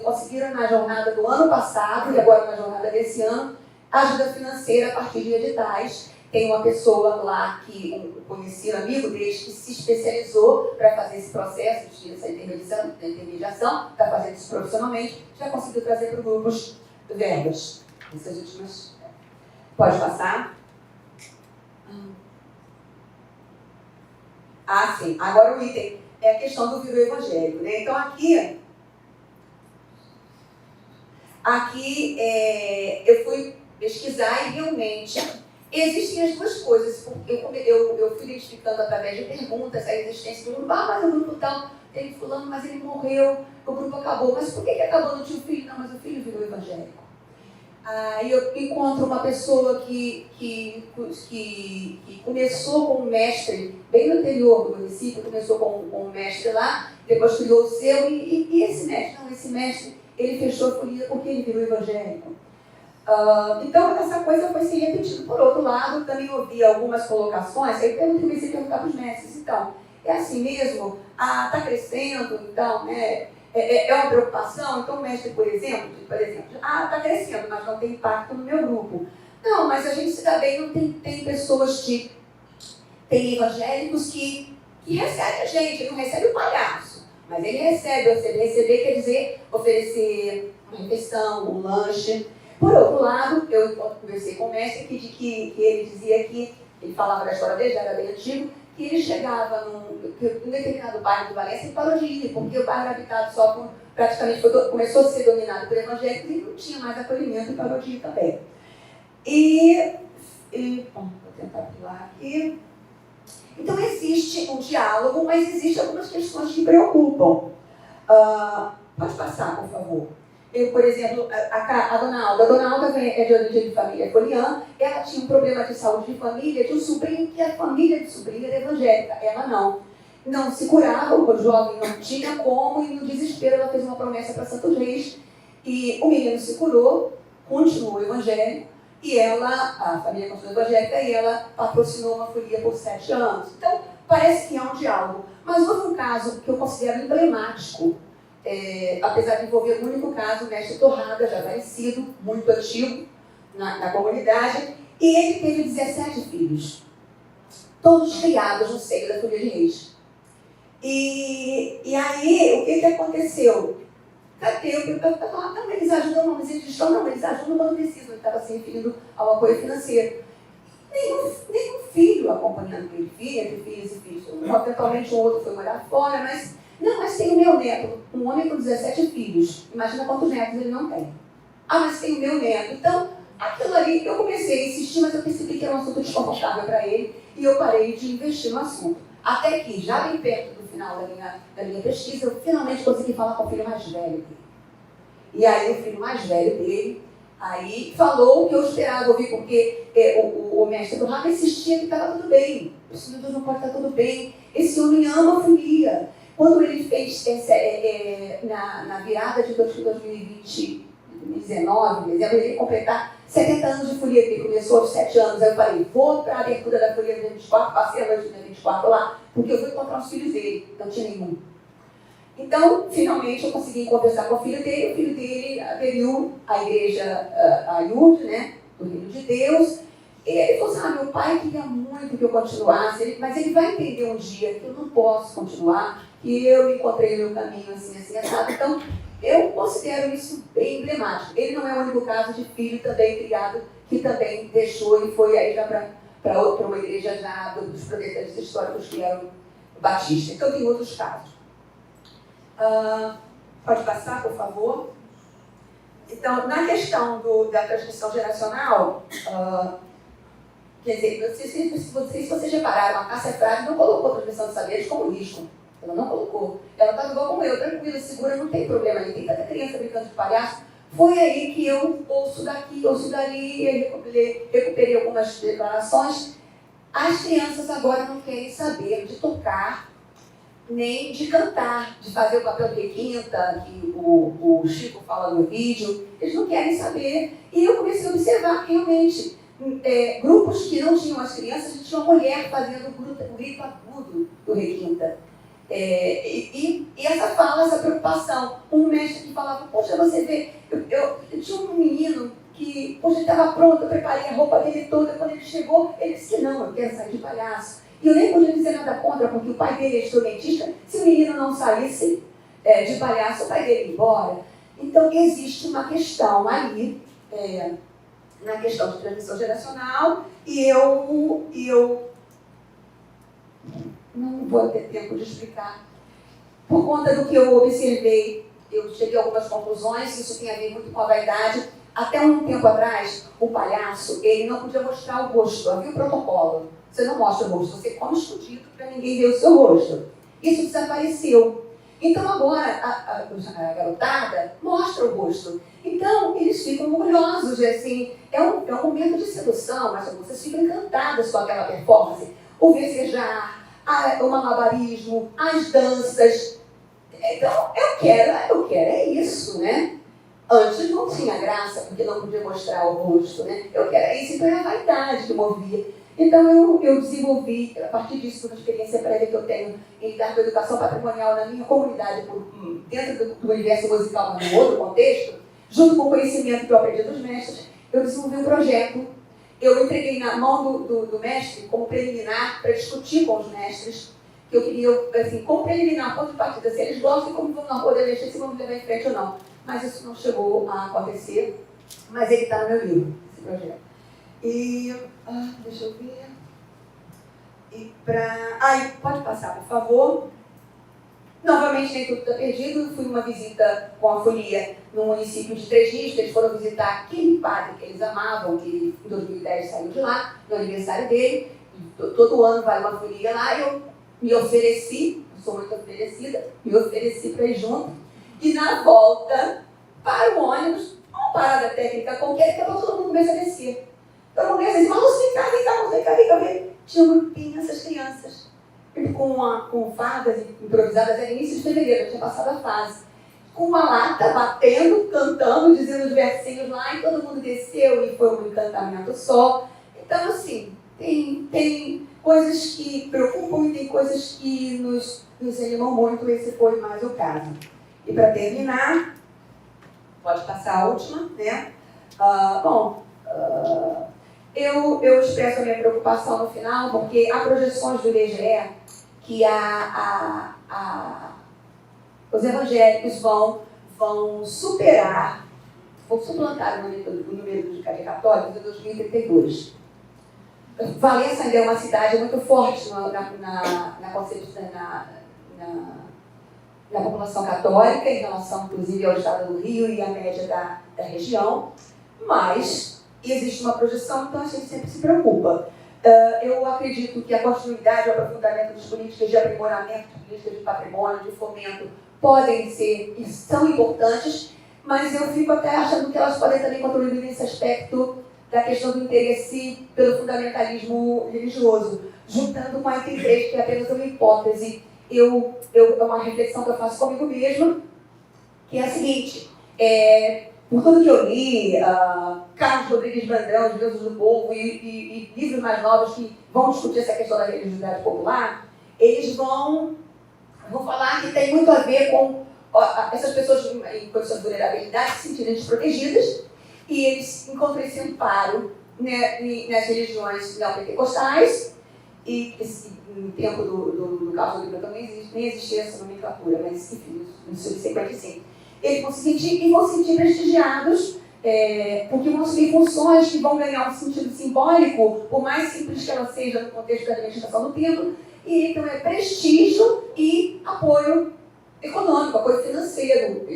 conseguiram na jornada do ano passado e agora na jornada desse ano, ajuda financeira a partir de editais. Tem uma pessoa lá um conhecido amigo deles que se especializou para fazer esse processo, essa intermediação, está fazendo isso profissionalmente, já conseguiu trazer para grupos verbas. Essas últimas. Pode passar? Sim. Agora o item é a questão do virou evangélico, né? Então aqui eu fui pesquisar e realmente existem as duas coisas. Eu fui identificando através de perguntas a existência do grupo. Mas o grupo tal tem fulano, mas ele morreu, o grupo acabou. Mas por que acabou? Não tinha o filho? Não, mas o filho virou evangélico. Aí eu encontro uma pessoa que começou com um mestre, bem no interior do município, começou com um mestre lá, depois criou o seu, e esse mestre, ele fechou a folia porque ele virou evangélico. Então, essa coisa foi se repetindo. Por outro lado, também ouvi algumas colocações, aí eu comecei a perguntar para os mestres, então, é assim mesmo? Está crescendo, então, né? É uma preocupação? Então, o mestre, por exemplo, está crescendo, mas não tem impacto no meu grupo. Não, mas a gente se dá bem, não tem pessoas que... Tem evangélicos que recebem a gente, ele não recebe o palhaço, mas ele recebe. Receber quer dizer oferecer uma refeição, um lanche. Por outro lado, eu conversei com o mestre que ele dizia que, ele falava da história dele, já era bem antigo, que ele chegava num determinado bairro do Valência e parou de ir, porque o bairro era habitado só por, praticamente, começou a ser dominado por evangélicos e não tinha mais acolhimento e parou de ir também. Bom, vou tentar pular aqui. Então existe um diálogo, mas existem algumas questões que preocupam. Pode passar, por favor. Eu, por exemplo, a Dona Alda é de origem de família foliã, ela tinha um problema de saúde de família, de um sobrinho que a família de sobrinho era evangélica, ela não se curava, o jovem não tinha como, e no desespero ela fez uma promessa para Santos Reis, e o menino se curou, continuou evangélico, e a família continuou evangélica, e ela patrocinou uma folia por 7 anos. Então, parece que há um diálogo. Mas houve um caso que eu considero emblemático, apesar de envolver um único caso, o mestre Torrada, já falecido, muito antigo na comunidade, e ele teve 17 filhos, todos criados no seio da Folia de Reis. E aí, o que aconteceu? Cadê? Eu falava, não, eles ajudam, mas eles ajudam quando precisam. Ele estava se referindo ao apoio financeiro. Nenhum filho acompanhando ele, entre filhos e filhos. Eventualmente um outro foi morar fora, mas tem o meu neto, um homem com 17 filhos. Imagina quantos netos ele não tem. Mas tem o meu neto. Então, aquilo ali, eu comecei a insistir, mas eu percebi que era um assunto desconfortável para ele, e eu parei de investir no assunto. Até que, já bem perto do final da minha pesquisa, eu finalmente consegui falar com o filho mais velho dele. E aí, o filho mais velho dele, aí falou o que eu esperava ouvir, porque o mestre do Rama insistia que estava tudo bem. O Senhor Deus não pode estar tudo bem. Esse homem ama a folia. Quando ele fez na virada de 2020, 2019, dezembro, ele ia completar 70 anos de folia, que ele começou aos 7 anos. Aí eu falei, vou para a abertura da folia de 24, passei a noite de 24 lá, porque eu fui encontrar os filhos dele, não tinha nenhum. Então, finalmente, eu consegui conversar com o filho dele aderiu à igreja, a IUD, né, do Reino de Deus. Ele falou assim, meu pai queria muito que eu continuasse, mas ele vai entender um dia que eu não posso continuar, que eu encontrei o meu caminho assim, assado. Então, eu considero isso bem emblemático. Ele não é o único caso de filho também criado, que também deixou e foi aí já para uma igreja já dos protestantes históricos, que era o Batista. Então, tem outros casos. Pode passar, por favor? Então, na questão da transmissão geracional, quer dizer, se vocês repararam, a Cássia Frade não colocou a transmissão de saberes como risco. Ela não colocou. Ela estava igual como eu, tranquila, segura, não tem problema. Tem tanta criança brincando de palhaço. Foi aí que eu ouço daqui, ouço dali, recuperei algumas declarações. As crianças agora não querem saber de tocar, nem de cantar, de fazer o papel de requinta, que o Chico fala no vídeo. Eles não querem saber. E eu comecei a observar que realmente grupos que não tinham as crianças, a gente tinha uma mulher fazendo o grito agudo do requinta. E essa fala, essa preocupação. Um mestre que falava, poxa, você vê, eu tinha um menino que, poxa, ele estava pronto, eu preparei a roupa dele toda, quando ele chegou, ele disse que não, eu quero sair de palhaço. E eu nem podia dizer nada contra, porque o pai dele é instrumentista, se o menino não saísse de palhaço, o pai dele ia embora. Então, existe uma questão ali, na questão de transmissão geracional, e eu não vou ter tempo de explicar. Por conta do que eu observei, eu cheguei a algumas conclusões, isso tem a ver muito com a vaidade. Até um tempo atrás, o palhaço, ele não podia mostrar o rosto, havia o protocolo. Você não mostra o rosto, você come escondido para ninguém ver o seu rosto. Isso desapareceu. Então agora a garotada mostra o rosto. Então eles ficam orgulhosos, assim, é um momento de sedução, mas vocês ficam encantadas com aquela performance. O versejar, o malabarismo, as danças. Então eu quero, é isso, né? Antes não tinha graça, porque não podia mostrar o rosto, né? Eu quero é isso, então é a vaidade que movia. Então eu desenvolvi, a partir disso, uma experiência prévia que eu tenho em lidar com a educação patrimonial na minha comunidade, dentro do universo musical, mas em outro contexto, junto com o conhecimento que eu aprendi dos mestres, eu desenvolvi um projeto eu entreguei na mão do mestre como preliminar para discutir com os mestres, que eu queria, assim, como preliminar, ponto de partida, se eles gostam, como vão poder deixar, se vão levar em frente ou não. Mas isso não chegou a acontecer, mas ele está no meu livro, esse projeto. E, deixa eu ver. E pode passar, por favor. Novamente, nem tudo está perdido. Fui numa visita com a folia no município de Três Rios, que eles foram visitar aquele padre que eles amavam, que em 2010 saiu de lá, no aniversário dele. Todo ano vai uma folia lá, eu me ofereci, sou muito oferecida, me ofereci para ir junto. E na volta, para o ônibus, uma parada técnica qualquer, que todo mundo começa a descer. Todo mundo começa a dizer, mas vem cá. Tinha um grupinho, essas crianças. Com fardas improvisadas, era início de fevereiro, eu tinha passado a fase. Com uma lata, batendo, cantando, dizendo os versinhos lá, e todo mundo desceu e foi um encantamento só. Então, assim, tem coisas que preocupam e tem coisas que nos animam muito, esse foi mais o caso. E para terminar, pode passar a última, né? Eu expresso a minha preocupação no final, porque há projeções do IBGE que os evangélicos vão suplantar o número de católicos em 2032. Valença ainda é uma cidade muito forte na concepção, na população católica, em relação, inclusive, ao estado do Rio e à média da região, mas existe uma projeção, então a gente sempre se preocupa. Eu acredito que a continuidade e o aprofundamento das políticas de aprimoramento, de políticas de patrimônio, de fomento, podem ser e são importantes, mas eu fico até achando que elas podem também contribuir nesse aspecto da questão do interesse pelo fundamentalismo religioso, juntando com a ITV, que é apenas uma hipótese. É uma reflexão que eu faço comigo mesma, que é a seguinte: por tudo que eu li, Carlos Rodrigues Brandão, Os Deuses do Povo e livros mais novos que vão discutir essa questão da religiosidade popular, eles vão falar que tem muito a ver com essas pessoas em condições de vulnerabilidade se sentirem desprotegidas, e eles encontram esse amparo, né, nas religiões neopentecostais, e no tempo do Carlos Rodrigues Brandão nem existia essa nomenclatura, mas enfim, subsequente sim. Eles vão se sentir prestigiados, porque vão assumir funções que vão ganhar um sentido simbólico, por mais simples que ela seja no contexto da administração do templo, e então é prestígio e apoio econômico, apoio financeiro.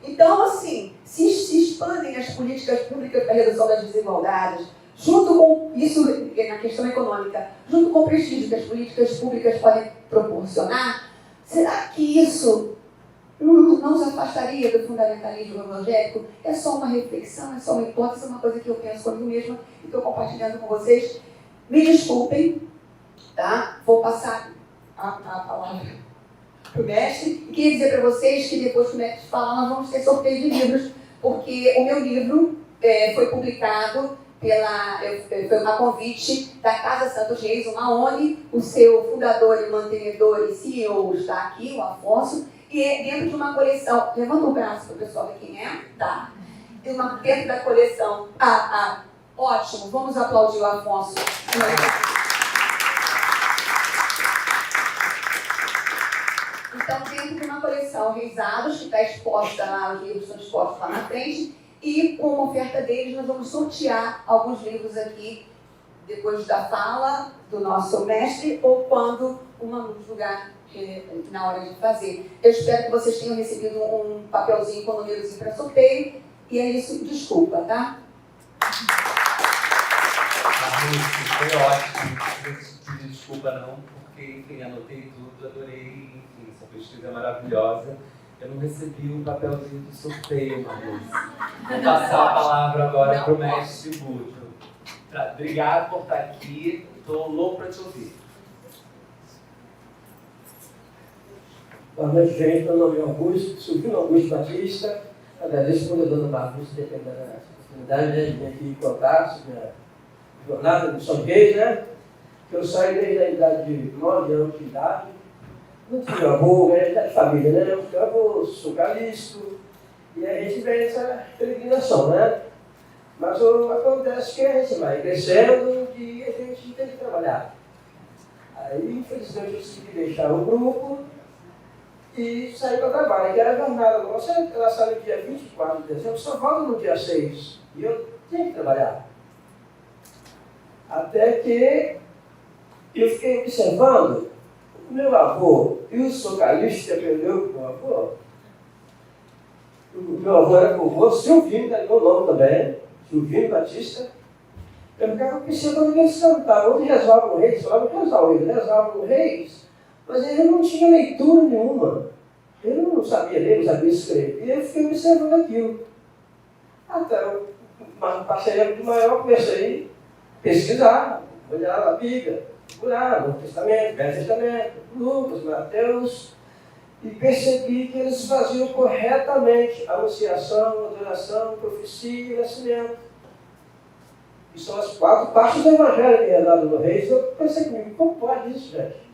Então, assim, se expandem as políticas públicas para a redução das desigualdades, junto com isso, na questão econômica, junto com o prestígio que as políticas públicas podem proporcionar, será que isso não nos afastaria do fundamentalismo evangélico? É só uma reflexão, é só uma hipótese, é uma coisa que eu penso comigo mesma e estou compartilhando com vocês. Me desculpem, tá? Vou passar a palavra para o mestre e queria dizer para vocês que depois que o mestre falar, nós vamos ter sorteio de livros, porque o meu livro foi publicado foi a convite da Casa Santos Reis, uma ONG, o seu fundador e mantenedor e CEO está aqui, o Afonso, e é dentro de uma coleção. Levanta o braço para o pessoal ver quem é. Tá. Dentro da coleção. Ótimo, vamos aplaudir o Afonso. Então, dentro de uma coleção Reisados, que está exposta lá, os livros estão expostos lá na frente, e com uma oferta deles, nós vamos sortear alguns livros aqui, depois da fala do nosso mestre, ou quando o Manu julgar na hora de fazer. Eu espero que vocês tenham recebido um papelzinho com númerozinho para sorteio, e é isso, desculpa, tá? Foi ótimo, não preciso pedir desculpa não, porque, enfim, anotei tudo, adorei, enfim, essa pesquisa é maravilhosa. Eu não recebi o papelzinho do sorteio, Manu. Vou passar a palavra agora para o mestre Guto. Obrigado por estar aqui, estou louco para te ouvir. Boa noite, gente. Meu nome é Augusto, Silvino Augusto Batista. Agradeço por dona Barbucci ter tendo a oportunidade de vir aqui contar sobre a jornada do São Reis, né? Eu saí desde a idade de 9 anos de idade. Muito meu avô, de família, né? Meu avô, sou Calixto, e a gente vem nessa peregrinação, né? Mas acontece que a gente vai crescendo e a gente tem que trabalhar. Aí, infelizmente, eu tive que deixar o grupo e sair para o trabalho, que era a jornada nossa, ela sai no dia 24 de dezembro, só volta no dia 6. E eu tenho que trabalhar. Até que eu fiquei observando o meu avô, e o socialista que aprendeu com o meu avô. O meu avô era avô Silvino, que era meu nome também, Silvino Batista. Eu ficava observando que eles cantavam, onde rezavam no Reis, falavam rezavam no Reis, mas ele não tinha leitura nenhuma. Ele não sabia ler, não sabia escrever. E eu fiquei observando aquilo. Até eu passei a maior, comecei a pesquisar, olhar na Bíblia, procurar Novo Testamento, Velho Testamento, Lucas, Mateus, e percebi que eles faziam corretamente anunciação, adoração, profecia e nascimento. Que são as 4 partes do Evangelho que é dado no Reis. Eu pensei comigo, como pode isso, gente?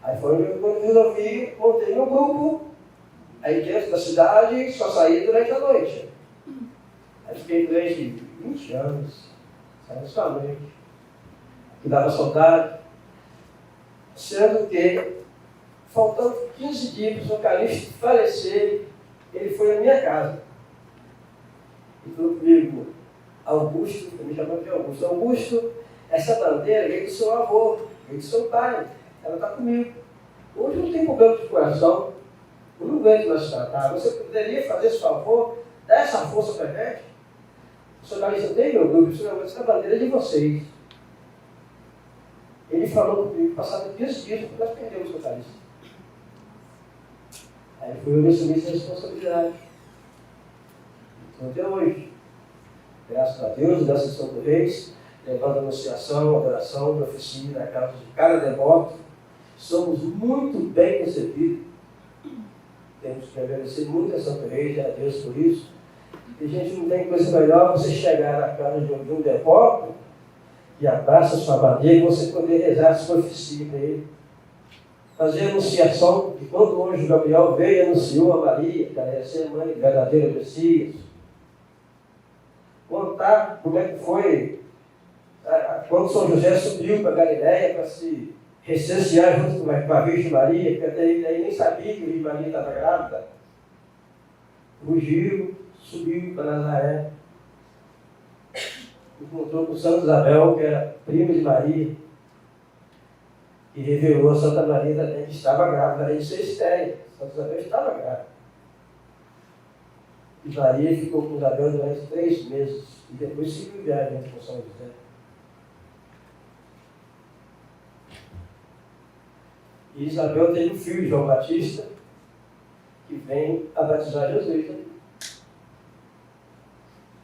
Aí foi quando eu resolvi, montei meu grupo, aí dentro da cidade, só saía durante a noite. Aí fiquei durante 20 anos, saindo só à noite. Que dava saudade. Sendo que, faltando 15 dias para o vocalista falecer, ele foi na minha casa. E falou comigo, Augusto, eu me chamava de Augusto. Augusto, essa bandeira veio do seu avô, veio do seu pai. Ela está comigo. Hoje não tem problema de coração. Eu não aguento mais tratar. Você poderia fazer esse favor, dar essa força para a gente? O senhor Calista tem meu grupo, essa bandeira é de vocês. Ele falou comigo, passado 15 dias, nós perdemos o senhor Calista. Aí foi eu assumir essa responsabilidade. Então, até hoje, graças a Deus, graças a São do Reis, levando anunciação, adoração, profecia na casa de cada devoto, somos muito bem recebidos. Temos que agradecer muito a Santo Reis e a Deus por isso. E, gente, não tem coisa melhor você chegar na casa de um devoto que abraça a sua bandeira e você poder rezar as profecias para ele. Fazer a anunciação de quando o anjo Gabriel veio e anunciou a Maria, que ela ia ser a mãe verdadeira do Messias. Contar como é que foi quando São José subiu para Galileia para se recensear junto com a Virgem Maria, porque até aí nem sabia que a Virgem Maria estava grávida. Fugiu, subiu para Nazaré, encontrou com Santa Isabel, que era prima de Maria, e revelou a Santa Maria também que estava grávida, além de ser estéril. Santa Isabel estava grávida. E Maria ficou com Isabel durante 3 meses, e depois seguiu viagem com São José. E Isabel teve um filho, João Batista, que vem a batizar Jesus, né?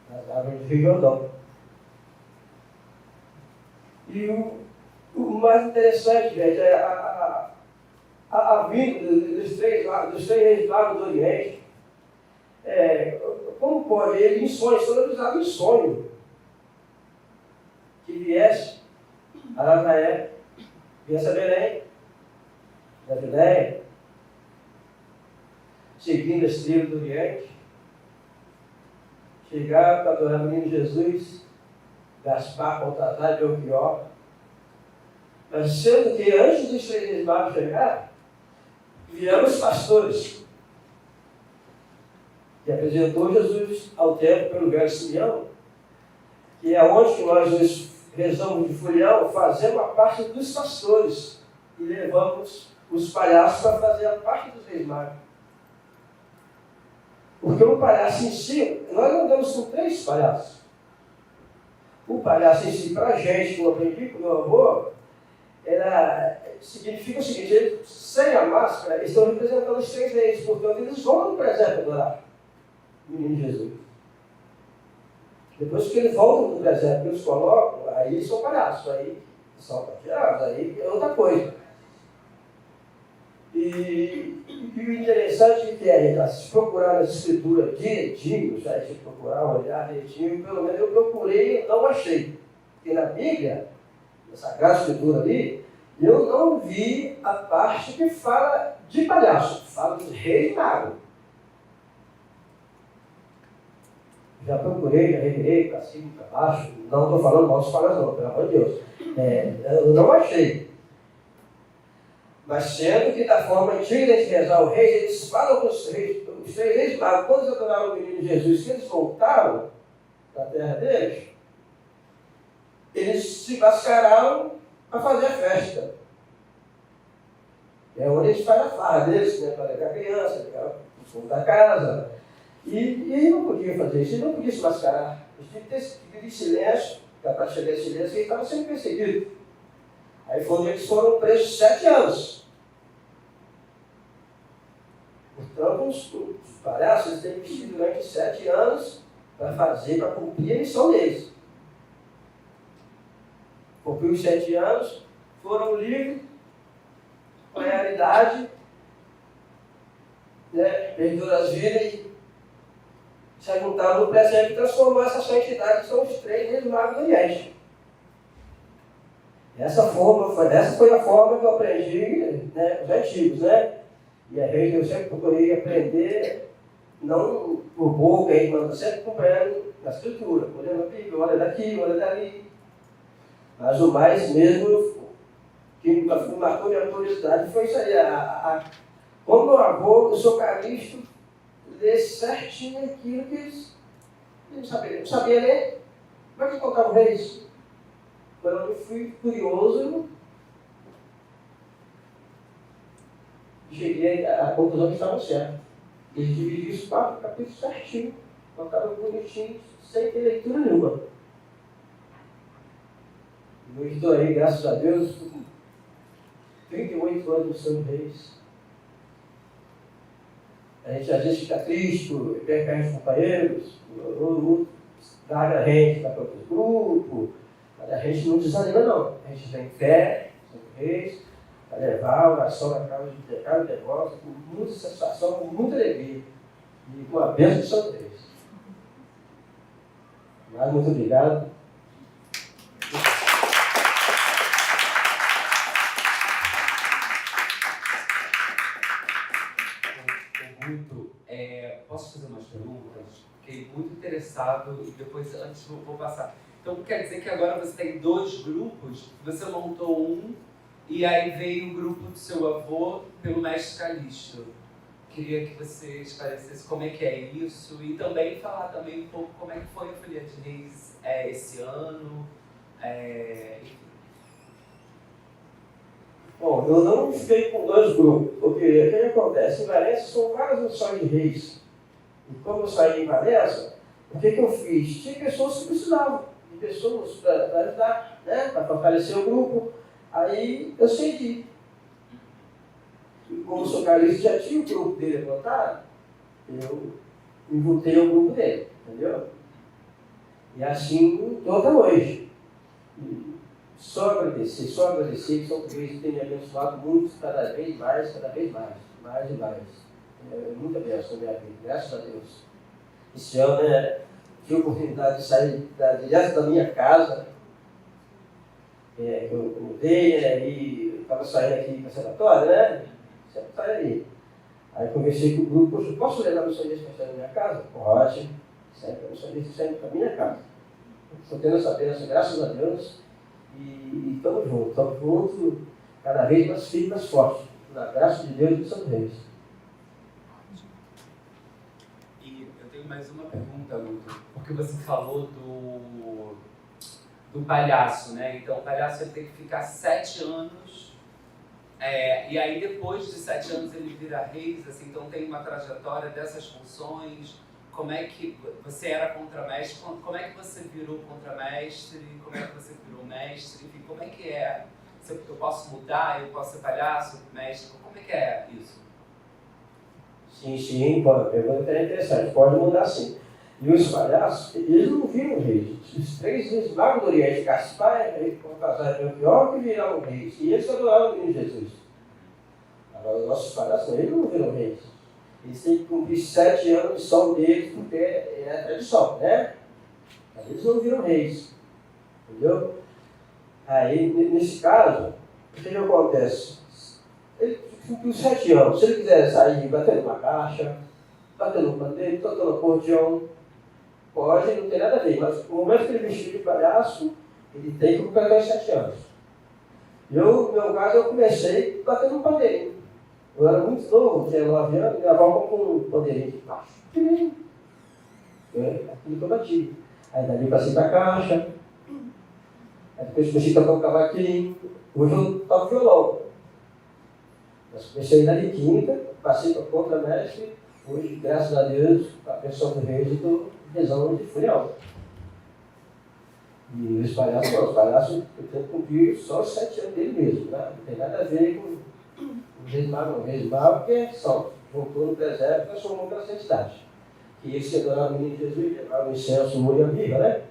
Nas águas do Rio Jordão. E o mais interessante, gente, é a vinda dos 3 reis magos do Oriente. Como pode ele, em sonhos, foram avisados em sonho, que viesse a Nazaré, viesse a Belém, da Judéia, seguindo as tribos do Oriente, chegar para adorar o menino Jesus, Gaspar, Baltazar e Belchior. Mas sendo que antes dos 3 reis magos chegar, vieram os pastores, que apresentou Jesus ao templo pelo velho Simeão, que é onde que nós nos rezamos de folião, fazemos a parte dos pastores e levamos os palhaços para fazer a parte dos reis magos. Porque o palhaço em si, nós andamos com 3 palhaços. O palhaço em si, para a gente, que eu aprendi com o meu avô, significa o seguinte: eles, sem a máscara, eles estão representando os 3 reis, portanto, eles vão no presépio adorar o menino Jesus. Depois que eles voltam no presépio, eles colocam, aí eles são palhaços, aí são pateados, aí é outra coisa. E o interessante é que se procurar nas escrituras direitinho, se procurar, olhar direitinho, pelo menos eu procurei e não achei. Porque na Bíblia, na Sagrada Escritura ali, eu não vi a parte que fala de palhaço, fala dos reis magos. Já procurei, já revirei para cima, para baixo. Não estou falando mal dos pagas, não, pelo amor de Deus. Eu não achei. Mas sendo que da forma antiga de rezar o rei, eles falam com os três reis magos, quando eles adoraram o menino Jesus, que eles voltaram da terra deles, eles se mascararam para fazer a festa. É onde eles fazem a farra deles, né, para levar a criança, levar o povo da casa. E ele não podia fazer isso, ele não podia se mascarar. Eles tinham que ter de silêncio, para a taxa de silêncio, ele estava sendo perseguido. Aí foi onde eles foram presos 7 anos. Portanto, os palhaços eles têm que vestir durante 7 anos para cumprir a missão deles. Cumpriu os 7 anos, foram livres, com a realidade, né, perderam as vidas e se juntaram no presente e transformou essa santidade que são os 3 reis magos do Oriente. Essa foi a forma que eu aprendi, né, os antigos, né? E a gente, eu sempre procurei aprender, não por boca, mas sempre compreendo na escritura, olhando aqui, olha daqui, olha dali. Mas o mais mesmo que me marcou minha curiosidade foi isso aí. Como meu avô, o Sr. Calixto, lê certinho aquilo que eles não sabia ler. Como é que contavam reis? Quando eu fui curioso, cheguei à conclusão que estavam certos. Eles dividiam os 4 capítulos certinho, contavam bonitinho, sem ter leitura nenhuma. Eu estou aí, graças a Deus, com 38 anos no São Reis. A gente às vezes fica triste, perde os companheiros, traga a gente para outros grupos, mas a gente não desanima não. A gente tem fé, São Reis, para levar a oração na causa de pecado e negócio, com muita satisfação, com muita alegria e com a bênção de São Reis. Mas muito obrigado. Posso fazer umas perguntas? Fiquei muito interessado e depois, antes, vou passar. Então, quer dizer que agora você tem 2 grupos, você montou um e aí veio o grupo do seu avô pelo mestre Calixto. Queria que você esclarecesse como é que é isso e também falar também um pouco como é que foi a Folia de Reis esse ano. Bom, eu não fiquei com 2 grupos, porque o que acontece? Em Valença são várias missões de reis. E como eu saí em Valença, o que eu fiz? Tinha pessoas que precisavam de pessoas para ajudar, né? Para fortalecer o grupo. Aí eu cedi. E como o Sr. Calixto já tinha o grupo dele montado, eu me voltei ao grupo dele, entendeu? E assim estou até hoje. E só agradecer, que São Reis tem me abençoado muito, cada vez mais e mais. Muita bênção na minha vida, graças a Deus. Esse ano, tive a oportunidade de sair direto da minha casa. Eu mudei, e estava saindo aqui para a sanatória, né? Sempre sai aí. Aí conversei com o grupo, poxa, posso levar a missioneira para sair da minha casa? Pode. Sempre a missioneira saindo para a minha casa. Estou tendo essa bênção, graças a Deus. E estamos juntos, cada vez mais firme e mais forte. Na graça de Deus e de São Reis. E eu tenho mais uma pergunta, Luto, porque você falou do palhaço, né? Então o palhaço ele tem que ficar 7 anos, e aí depois de 7 anos ele vira reis, assim, então tem uma trajetória dessas funções. Como é que você era contramestre? Como é que você virou contramestre? Como é que você virou mestre? Enfim, como é que é? Eu posso mudar? Eu posso ser palhaço, mestre? Como é que é isso? Sim, a pergunta é interessante. Pode mudar sim. E os palhaços, eles não viram reis. Os 3 reis magos do Oriente, Gaspar, Baltazar e Melchior, que viraram reis. E eles adoraram o menino Jesus. Agora, os nossos palhaços, eles não viram reis. Eles têm que cumprir 7 anos de missão deles, porque é a tradição, né? Mas eles não viram reis. Entendeu? Aí, nesse caso, o que acontece? Ele cumpriu 7 anos. Se ele quiser sair batendo uma caixa, batendo um pandeiro, tocando acordeão, pode, não tem nada a ver, mas no momento que ele vestiu de palhaço, ele tem que completar os 7 anos. No meu caso, eu comecei batendo um pandeirinho. Eu era muito novo, tinha 9 anos, minha avó comprou um pandeirinho de baixo. Aquilo que eu bati. Aí dali eu passei pra caixa, aí depois comecei a tocar um cavaquinho. Hoje eu toco violão. Mas comecei na de quinta, passei para contramestre. Hoje, graças a Deus, a pessoa do Reis, eu estou rezando de furial. E os palhaços, não, os palhaços eu tenho que cumprir só os 7 anos dele mesmo, né? Não tem nada a ver com o Reis Mago, não. O Reis Mago que é só, voltou no presépio e transformou pela santidade. Que esse que adorava o menino Jesus, levava o incenso, o molho e a mirra, né?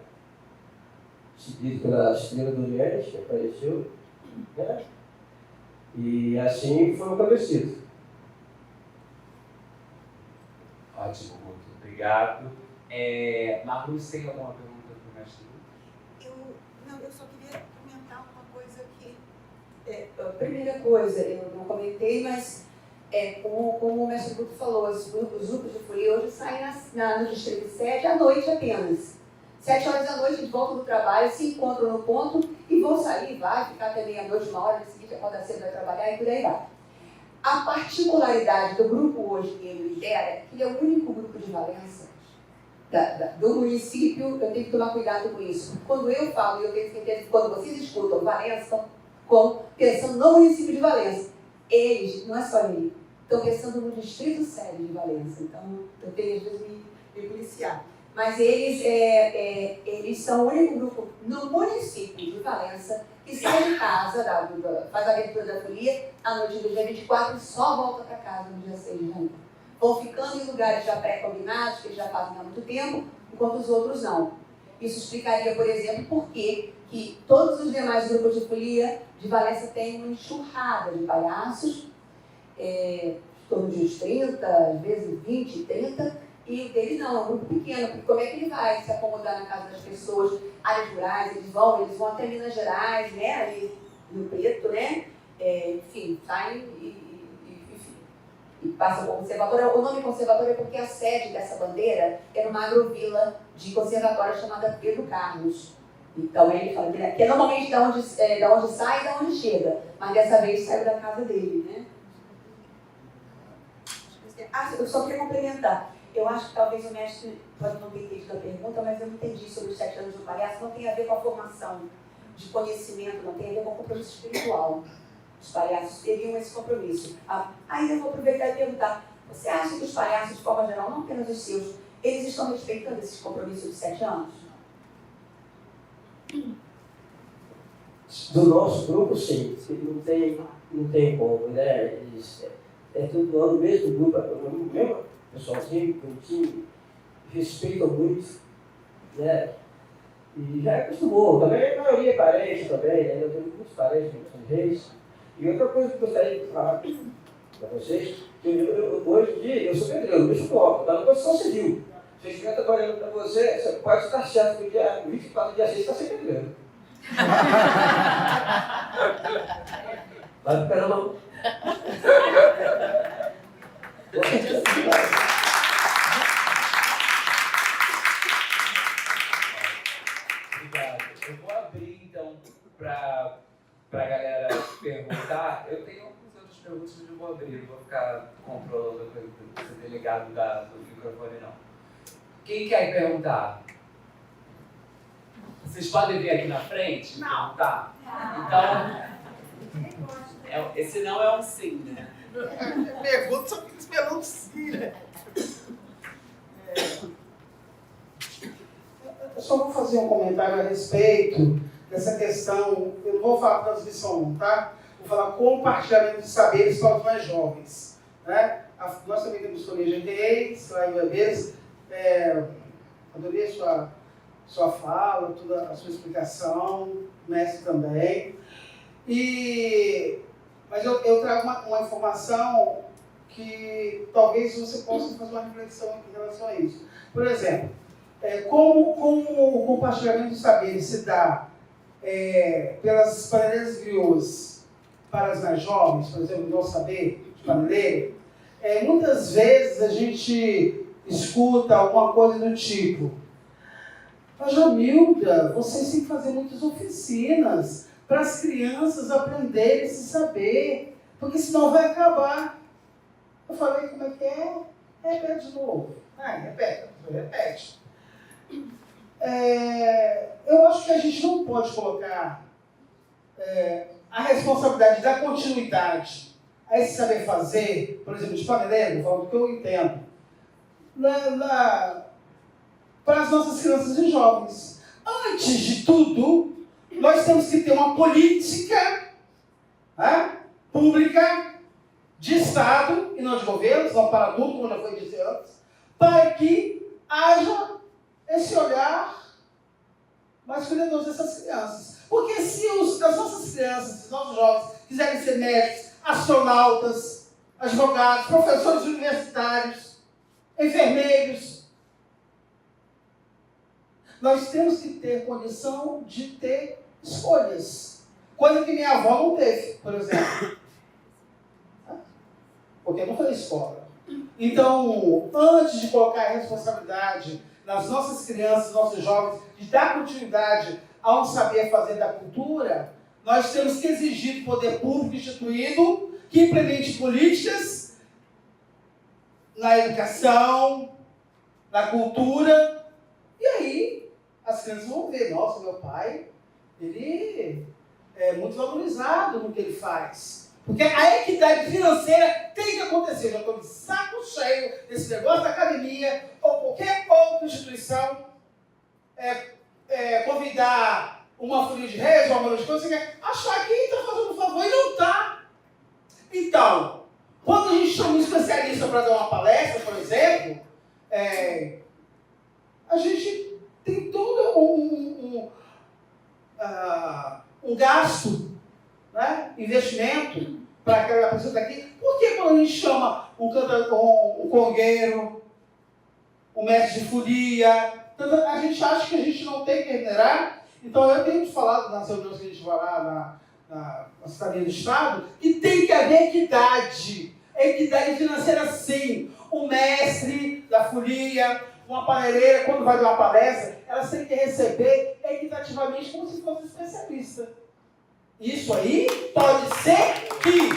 Seguido pela estrela do Oriente, que apareceu, né? E assim foi o acontecido. Ótimo, muito obrigado. Marluz, tem alguma pergunta para o mestre? Eu só queria comentar uma coisa que... a primeira coisa, eu não comentei, mas como o mestre Guto falou, os grupos de folia hoje saem no Distrito 7 à noite apenas. 7 horas da noite, eles voltam do trabalho, se encontram no ponto e vão sair, vai ficar até meia-noite, 1 hora, no seguinte, acorda cedo, vai trabalhar e por aí vai. A particularidade do grupo hoje que ele lidera é que ele é o único grupo de Valença do município. Eu tenho que tomar cuidado com isso. Quando eu falo, eu tenho que entender, quando vocês escutam Valença, estão pensando no município de Valença. Eles, não é só ele, estão pensando no distrito sede de Valença. Então, eu tenho às vezes me policiar. Mas eles são o único grupo no município de Valença que sai de casa, faz a abertura da folia à noite do dia 24 e só volta para casa no dia 6 de janeiro. Vão ficando em lugares já pré-combinados, que eles já fazem há muito tempo, enquanto os outros não. Isso explicaria, por exemplo, por que todos os demais grupos de folia de Valença têm uma enxurrada de palhaços, em torno de uns 30, às vezes 20, 30, e o dele não, é um grupo pequeno, porque como é que ele vai se acomodar na casa das pessoas, áreas rurais, eles vão até Minas Gerais, né, ali no Preto, né, enfim, saem e passam por conservatório. O nome conservatório é porque a sede dessa bandeira é numa agrovila de conservatório chamada Pedro Carlos. Então ele fala que é normalmente da onde sai e da onde chega, mas dessa vez saiu da casa dele, né. Eu só queria complementar. Eu acho que talvez o mestre pode não ter entendido a pergunta, mas eu entendi sobre os 7 anos do palhaço. Não tem a ver com a formação de conhecimento, não tem a ver com o compromisso espiritual. Os palhaços teriam esse compromisso. Aí eu vou aproveitar e perguntar, você acha que os palhaços, de forma geral, não apenas os seus, eles estão respeitando esses compromissos de 7 anos? Do nosso grupo, sim. Não tem como, né? É tudo do mesmo grupo, o mesmo pessoalzinho, bonitinho, respeitam muito, né? E já acostumou. Também a maioria é parente também, né? Eu tenho muitos parentes que são reis. E outra coisa que eu gostaria de falar para vocês, que hoje em dia eu sou pedreiro, eu mexo com obra, está na construção civil. Se eu estiver trabalhando para você, você pode estar certo que dia 24 dia 6 está sem pedreiro. Vai ficar na mão. Obrigado. Eu vou abrir então para a galera perguntar. Eu tenho algumas outras perguntas, mas eu vou abrir, não vou ficar controlando a coisa do ser delegado do microfone, não. Quem quer perguntar? Vocês podem vir aqui na frente? Não. Tá. Então, esse não é um sim, né? Pergunta só que esperando sim, né? Eu só vou fazer um comentário a respeito dessa questão. Eu não vou falar transmissão, tá? Vou falar compartilhamento de saberes para os mais jovens, né? Nós também temos Sonia GTEs, lá em Bebês. Adorei a sua fala, toda a sua explicação, o mestre também. Mas eu trago uma informação que talvez você possa fazer uma reflexão em relação a isso. Por exemplo, como o compartilhamento de saberes se dá pelas paneleiras griots para as mais jovens, por exemplo, não saber de paneleiro, muitas vezes a gente escuta alguma coisa do tipo: Mas, Jamilda, vocês têm que fazer muitas oficinas para as crianças aprenderem esse saber, porque senão vai acabar. Eu falei, como é que é? Repete de novo. Repete. Eu acho que a gente não pode colocar a responsabilidade da continuidade a esse saber fazer, por exemplo, de paneleiro, falando do que eu entendo, para as nossas crianças e jovens. Antes de tudo, nós temos que ter uma política pública de Estado, e não de governo, não para adulto, como já foi dito antes, para que haja esse olhar mais cuidadoso dessas crianças. Porque se as nossas crianças, os nossos jovens, quiserem ser médicos, astronautas, advogados, professores universitários, enfermeiros, nós temos que ter condição de ter escolhas. Coisa que minha avó não teve, por exemplo. Porque não foi escola. Então, antes de colocar a responsabilidade nas nossas crianças, nossos jovens, de dar continuidade a um saber fazer da cultura, nós temos que exigir do poder público instituído que implemente políticas na educação, na cultura, e aí as crianças vão ver, nossa, meu pai, ele é muito valorizado no que ele faz. Porque a equidade financeira tem que acontecer. Eu já estou de saco cheio desse negócio da academia ou qualquer outra instituição convidar uma folha de reis ou uma de coisa, achar que está fazendo um favor e não está. Então, quando a gente chama um especialista para dar uma palestra, por exemplo, a gente tem todo um gasto, né? Investimento para aquela pessoa daqui. Por que quando a gente chama um congueiro, um mestre de folia, a gente acha que a gente não tem que remunerar? Então eu tenho falado nas reuniões que a gente vai lá na Secretaria do Estado, que tem que haver equidade. Equidade financeira, sim. O mestre da folia, uma paneleira, quando vai dar uma palestra, elas têm que receber equitativamente como se fosse especialista. Isso aí pode ser que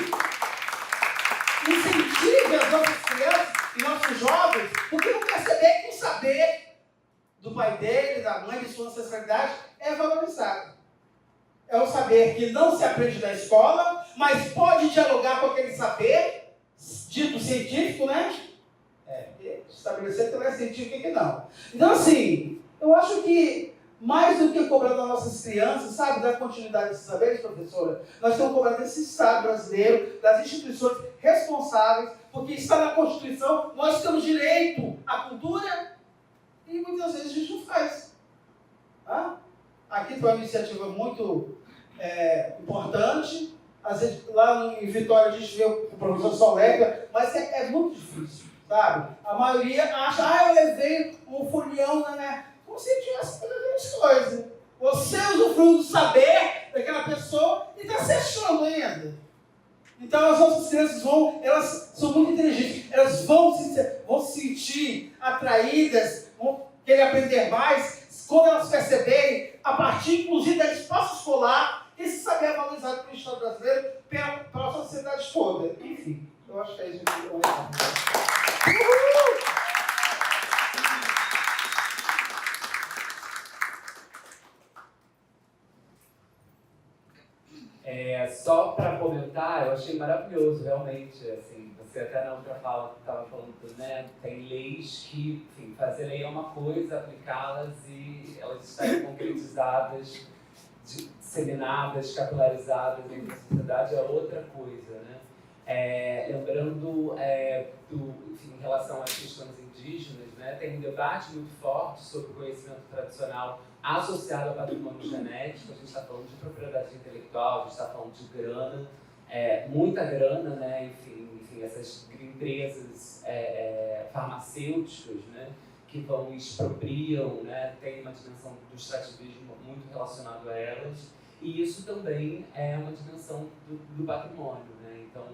incentive as nossas crianças e nossos jovens, porque não perceber que o saber do pai dele, da mãe, de sua ancestralidade, é valorizado. É um saber que não se aprende na escola, mas pode dialogar com aquele saber dito científico, né? Estabelecer que não é científico e que não. Então, assim, eu acho que mais do que cobrar das nossas crianças, sabe, dar continuidade a esses saberes, professora, nós estamos cobrando desse Estado brasileiro, das instituições responsáveis, porque está na Constituição, nós temos direito à cultura e muitas vezes a gente não faz. Aqui foi uma iniciativa muito importante. Às vezes, lá em Vitória a gente vê o professor Soleca, mas é muito difícil, sabe? A maioria acha, eu levei um folião, né? Como se tivesse as coisas. Você usufrui do saber daquela pessoa e está se achando ainda. Então as nossas crianças elas são muito inteligentes, elas vão se sentir atraídas, vão querer aprender mais, quando elas perceberem, a partir inclusive do espaço escolar, esse saber é valorizado pelo Estado brasileiro, pela sociedade toda. Enfim, eu acho que é isso que eu vou Só para comentar, eu achei maravilhoso, realmente, assim, você até na outra fala que estava falando, né, tem leis que, enfim, fazer lei é uma coisa, aplicá-las e elas estarem concretizadas, disseminadas, capilarizadas dentro da sociedade é outra coisa, né? Lembrando, enfim, em relação às questões indígenas, né, tem um debate muito forte sobre o conhecimento tradicional associado ao patrimônio genético. A gente está falando de propriedade intelectual, a gente está falando de grana, muita grana, né? Enfim, essas empresas farmacêuticas, né? Que vão e expropriam, né? Tem uma dimensão do extrativismo muito relacionado a elas, e isso também é uma dimensão do patrimônio, né? Então,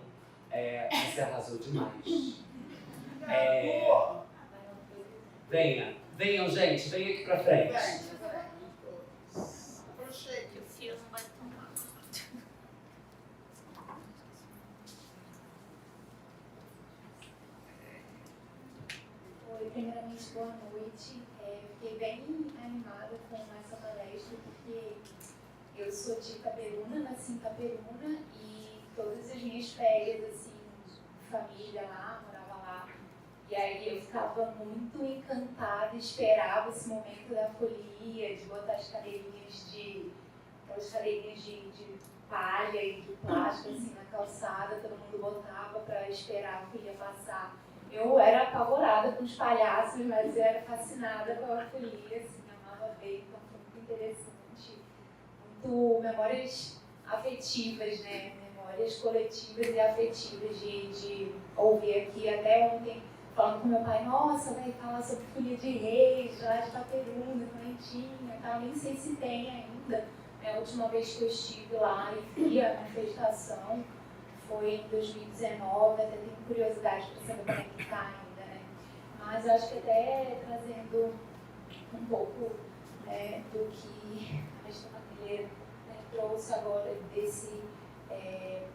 você arrasou demais. Venha. Venham, gente, venham aqui pra frente. Que o fio não vai tomar. Oi, primeiramente, boa noite. Fiquei bem animada com essa palestra, porque eu sou de Itaperuna, nasci em Itaperuna, e todas as minhas férias, assim, família lá, morava lá. E aí eu ficava muito encantada, esperava esse momento da folia, de botar as cadeirinhas de palha e de plástico assim, na calçada, todo mundo botava para esperar a folia passar. Eu era apavorada com os palhaços, mas eu era fascinada pela folia, assim, amava ver, então foi muito interessante. Muito memórias afetivas, né? Memórias coletivas e afetivas de ouvir aqui até ontem, falando com meu pai, nossa, vai falar sobre folia de reis, lá de Itaperuna, Correntinha, tal, nem sei se tem ainda. A última vez que eu estive lá e vi a manifestação foi em 2019, até tenho curiosidade para saber como é que está ainda, né? Mas eu acho que até trazendo um pouco do que a mestra Camille trouxe agora desse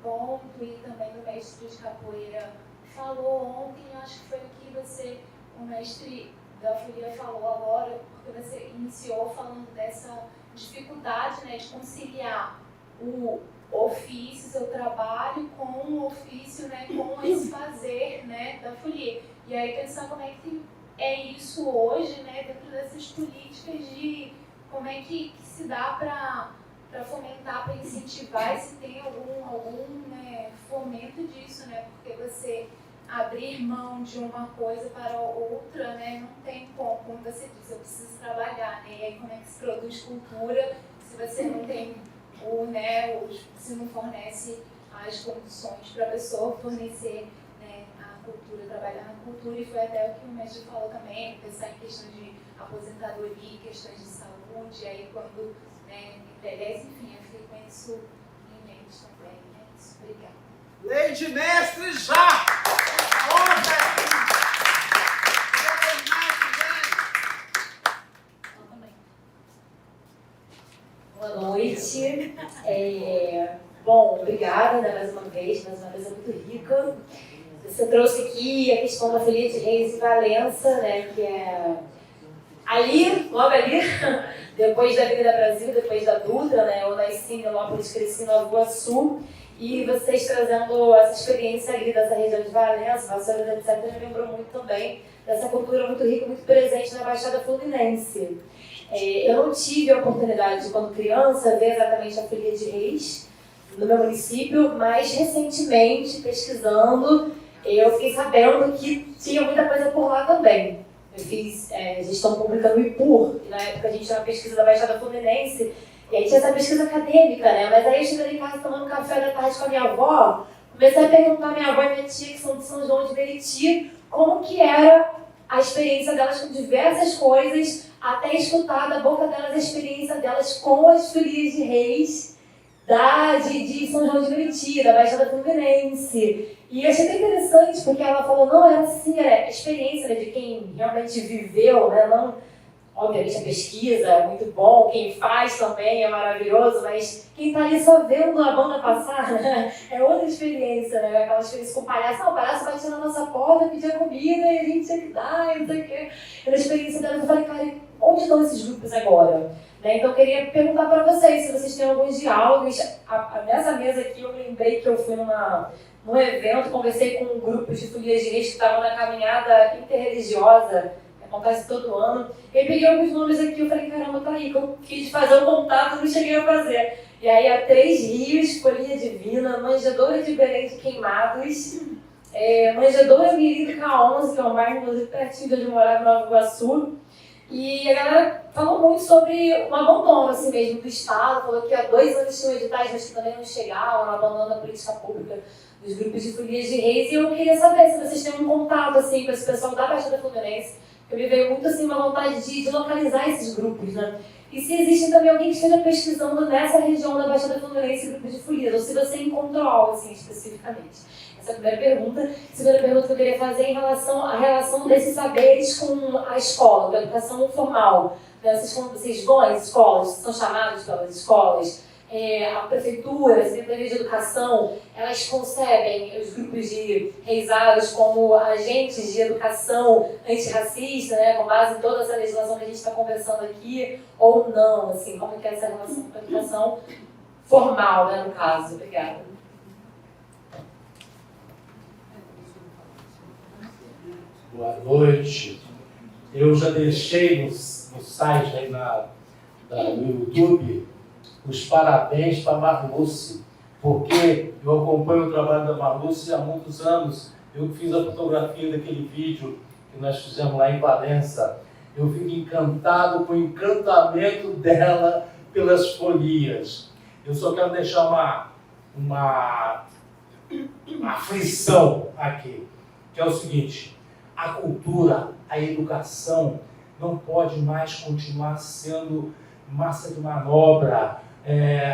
ponto e também do mestre de capoeira falou ontem, acho que foi o que você, o mestre da folia falou agora, porque você iniciou falando dessa dificuldade, né, de conciliar o ofício, seu trabalho com o ofício, né, com esse fazer, né, da folia. E aí pensar como é que é isso hoje, né, dentro dessas políticas de como é que se dá para fomentar, para incentivar, e se tem algum né, fomento disso, né, porque você abrir mão de uma coisa para outra, né, não tem como você disse, eu preciso trabalhar, né, e aí como é que se produz cultura se você não tem se não fornece as condições para a pessoa fornecer, né, a cultura, trabalhar na cultura, e foi até o que o mestre falou também, pensar em questões de aposentadoria, questões de saúde, aí quando envelhece, enfim, eu fiquei com isso em mente também, né, isso, obrigada. Lei de mestre já! Boa noite. Bom, obrigada, né, mais uma vez é muito rica. Você trouxe aqui a questão da folia de reis em Valença, né, que é ali, logo ali, depois da Avenida Brasil, depois da Dutra, né, eu nasci em Nilópolis, cresci em Nova Iguaçu, e vocês trazendo essa experiência ali dessa região de Valença, Vassouras, etc., me lembrou muito também dessa cultura muito rica, muito presente na Baixada Fluminense. Eu não tive a oportunidade, quando criança, ver exatamente a folia de reis no meu município, mas recentemente, pesquisando, eu fiquei sabendo que tinha muita coisa por lá também. Eu fiz gestão pública no IPUR, e na época a gente tinha uma pesquisa da Baixada Fluminense, e aí tinha essa pesquisa acadêmica, né? Mas aí eu cheguei em casa tomando café da tarde com a minha avó, comecei a perguntar à minha avó e minha tia, que são de São João de Meriti, como que era a experiência delas com diversas coisas, até escutar da boca delas a experiência delas com as folias de reis de São João de Meriti, da Baixada Fluminense. E achei bem interessante, porque ela falou, não, era assim, era a experiência, né, de quem realmente viveu, né, não, obviamente a pesquisa é muito bom, quem faz também é maravilhoso, mas quem está ali só vendo a banda passar, né, é outra experiência, né, aquela experiência com o palhaço, o palhaço batia na nossa porta, pedia comida e a gente tinha que dar, e não sei o quê. Era a experiência dela, eu falei, cara, onde estão esses grupos agora? Né, então eu queria perguntar para vocês, se vocês têm alguns diálogos. Nessa mesa aqui eu lembrei que eu fui num evento, conversei com um grupo de folias de reis que estavam na caminhada interreligiosa, que acontece todo ano. Eu peguei alguns nomes aqui, eu falei, caramba, tá aí, que eu quis fazer um contato, não cheguei a fazer. E aí a Três Rios, Folia Divina, Manjedoura de Belém de Queimados, Manjedoura Mirim do K11, que é um bairro inclusive pertinho de onde eu morava, em Nova Iguaçu. E a galera falou muito sobre um abandono assim mesmo do Estado, falou que há 2 anos tinham editais, mas que também não chegavam, um abandono da política pública dos grupos de folias de reis. E eu queria saber se vocês têm um contato assim, com esse pessoal da Baixada Fluminense, que me veio muito assim, uma vontade de localizar esses grupos, né? E se existe também alguém que esteja pesquisando nessa região da Baixada Fluminense grupos de folias, ou se você encontrou algo assim especificamente. Essa é a primeira pergunta. A segunda pergunta que eu queria fazer é em relação à relação desses saberes com a escola, da educação formal. Vocês vão às escolas, são chamados pelas escolas, a prefeitura, a Secretaria de Educação, elas concebem os grupos de reisadas como agentes de educação antirracista, né, com base em toda essa legislação que a gente está conversando aqui, ou não, assim, como que é essa relação com a educação formal, né, no caso. Obrigada. Boa noite. Eu já deixei no site aí no YouTube os parabéns para a Marluce, porque eu acompanho o trabalho da Marluce há muitos anos. Eu fiz a fotografia daquele vídeo que nós fizemos lá em Valença. Eu fico encantado com o encantamento dela pelas folias. Eu só quero deixar uma aflição aqui, que é o seguinte: a cultura, a educação não pode mais continuar sendo massa de manobra.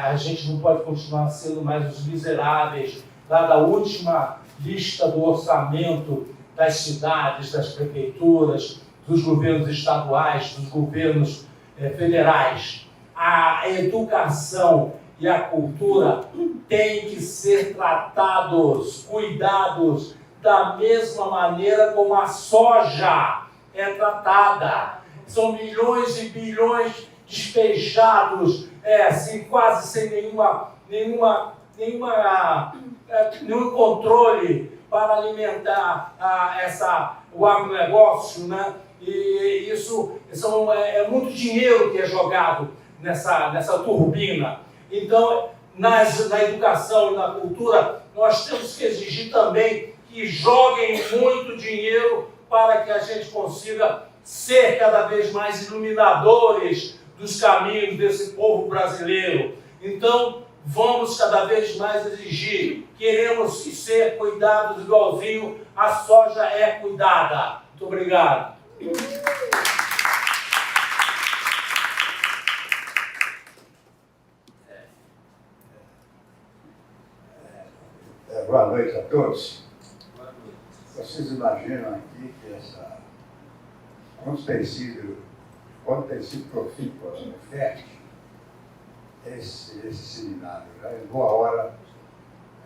A gente não pode continuar sendo mais os miseráveis lá da última lista do orçamento das cidades, das prefeituras, dos governos estaduais, dos governos federais. A educação e a cultura têm que ser tratados, cuidados, da mesma maneira como a soja é tratada. São milhões e bilhões despejados, assim, quase sem nenhum controle para alimentar o agronegócio, né? E isso é muito dinheiro que é jogado nessa turbina. Então, na educação e na cultura, nós temos que exigir também que joguem muito dinheiro para que a gente consiga ser cada vez mais iluminadores dos caminhos desse povo brasileiro. Então, vamos cada vez mais exigir. Queremos ser cuidados igualzinho a soja é cuidada. Muito obrigado. Boa noite a todos. Vocês imaginam aqui que quanto tem sido profícuo, fértil, esse seminário. Em boa hora,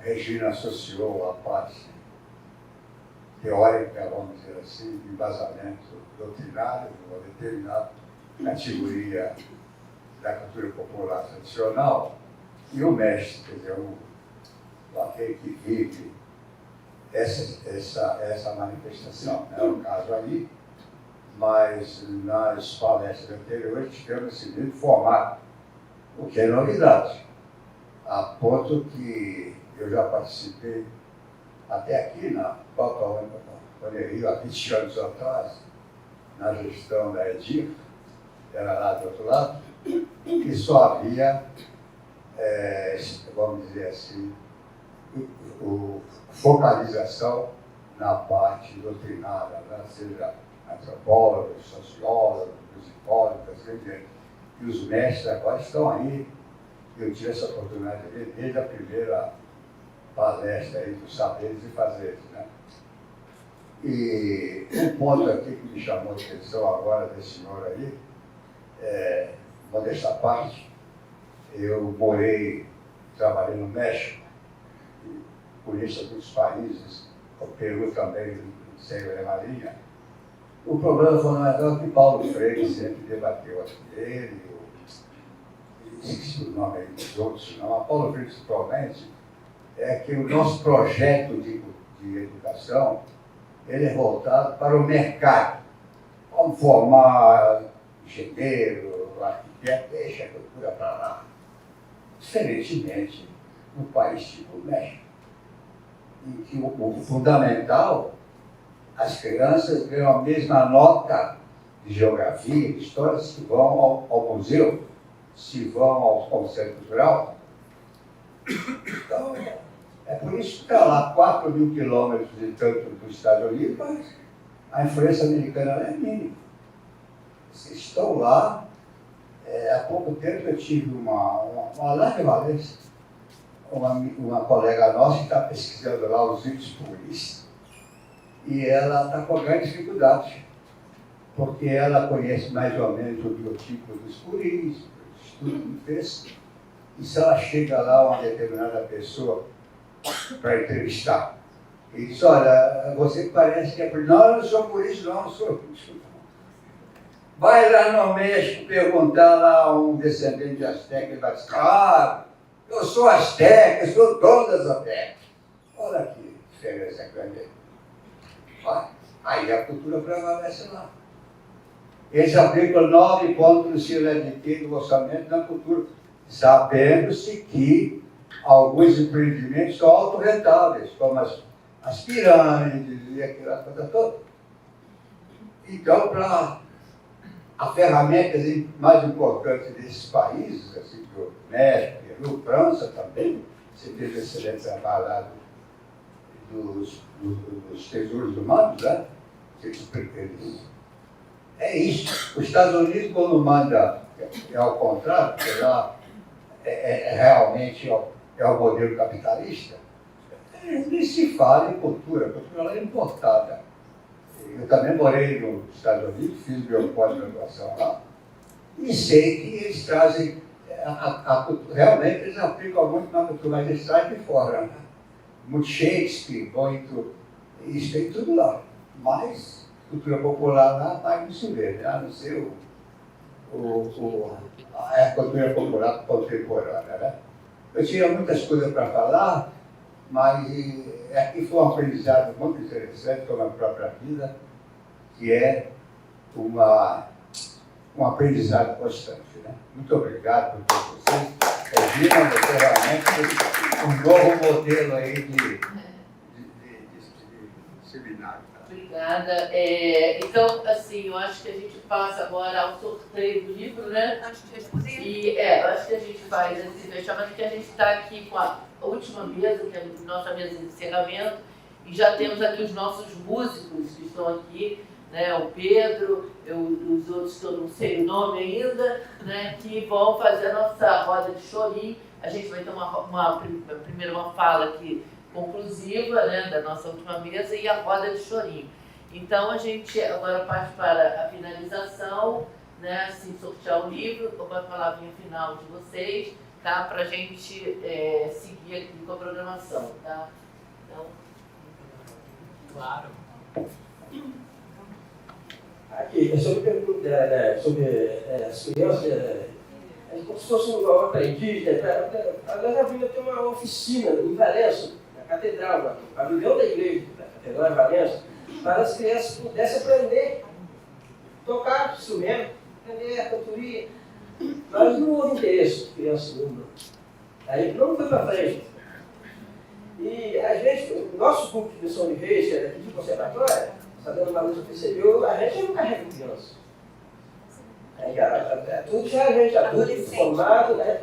a Regina associou a parte teórica, vamos dizer assim, de embasamento doutrinário de uma determinada categoria da cultura popular tradicional, e o mestre, quer dizer, aquele que vive essa manifestação. Não é o caso aí, mas nas palestras anteriores tivemos esse mesmo formato, o que é novidade, a ponto que eu já participei até aqui na Panerio, há 20 anos atrás, na gestão da Edir, era lá do outro lado, que só havia, vamos dizer assim, focalização na parte doutrinária, né? Seja antropólogos, sociólogos, psicólogos, assim diante. E os mestres agora estão aí. Eu tive essa oportunidade de ver desde a primeira palestra aí dos saberes e fazeres, né? E um ponto aqui que me chamou a atenção agora desse senhor aí, modesta parte, eu trabalhei no México, conheço alguns países, o Peru também, sem a Marinha. O problema fundamental é que Paulo Freire sempre debateu aqui, ele, esqueci o nome aí dos outros, não, a Paulo Freire principalmente, é que o nosso projeto de educação, ele é voltado para o mercado. Vamos formar engenheiro, arquiteto, deixa a cultura para lá. Diferentemente, no país tipo o México, em que o fundamental, as crianças ganham a mesma nota de geografia, de história, se vão ao museu, se vão ao centro cultural. Então, é por isso que está lá 4.000 quilômetros de tanto dos Estados Unidos, mas a influência americana é mínima. Vocês estão lá. Há pouco tempo eu tive uma lá em Valença, uma colega nossa que está pesquisando lá os índios puris, e ela está com grande dificuldade, porque ela conhece mais ou menos o biotipo dos puris, o estudo que fez, e se ela chega lá uma determinada pessoa para entrevistar, e diz, olha, você parece que é puri. Não, eu não sou puri, não sou puri. Vai lá no México perguntar lá a um descendente de Azteca, ele vai dizer, claro, eu sou Azteca, eu sou dono das Aztecas. Olha que diferença grande. Aí a cultura prevalece lá. Eles aplicam 9 pontos no CLDT do orçamento na cultura, sabendo-se que alguns empreendimentos são autorrentáveis, como as pirâmides e aquela coisa toda. Então, para a ferramenta mais importante desses países, assim, do México, Peru, França também, você teve excelente trabalho lá dos tesouros humanos, né? É isso. Os Estados Unidos, quando manda, é ao contrário, porque lá realmente é o modelo capitalista, nem se fala em cultura, a cultura lá é importada. Eu também morei nos Estados Unidos, fiz meu pós-graduação lá, e sei que eles trazem, realmente eles aplicam muito na cultura, mas eles trazem de fora. Né? Muito Shakespeare, muito, isso tem tudo lá. Mas cultura popular lá vai não se ver, né? A não ser a cultura popular contemporânea. Né? Eu tinha muitas coisas para falar, mas aqui foi um aprendizado muito interessante sobre a própria vida, que é um aprendizado constante. Né? Muito obrigado por todos vocês. Regina, você realmente é um novo modelo aí de seminário. Obrigada. Então, assim, eu acho que a gente passa agora ao sorteio do livro, né? Antes de responder. E eu acho que a gente faz esse fechamento, que a gente está aqui com a última mesa, que é a nossa mesa de encerramento, e já temos aqui os nossos músicos que estão aqui, né? O Pedro, os outros que eu não sei o nome ainda, né? Que vão fazer a nossa roda de chorinho. A gente vai ter primeiro uma fala aqui conclusiva, né, da nossa última mesa, e a roda de chorinho. Então a gente agora parte para a finalização, né, assim, sortear o livro, com a palavrinha final de vocês, tá, para a gente seguir aqui com a programação, tá? Então, claro. Aqui, sobre a pergunta, né, sobre as crianças, é como se fosse um aprendiz, né? A Ana Vinha tem uma oficina em Valença, catedral, o pavilhão da igreja da catedral em Valença, para as crianças pudessem aprender a tocar instrumento, aprender a cantoria. Mas não houve interesse de criança nenhuma. Aí não foi para frente. E às vezes, o nosso grupo de missão de reis, que é daqui de conservatória, sabendo uma luz percebeu, a gente não carrega criança. Tudo já é gente adulto, formado, né?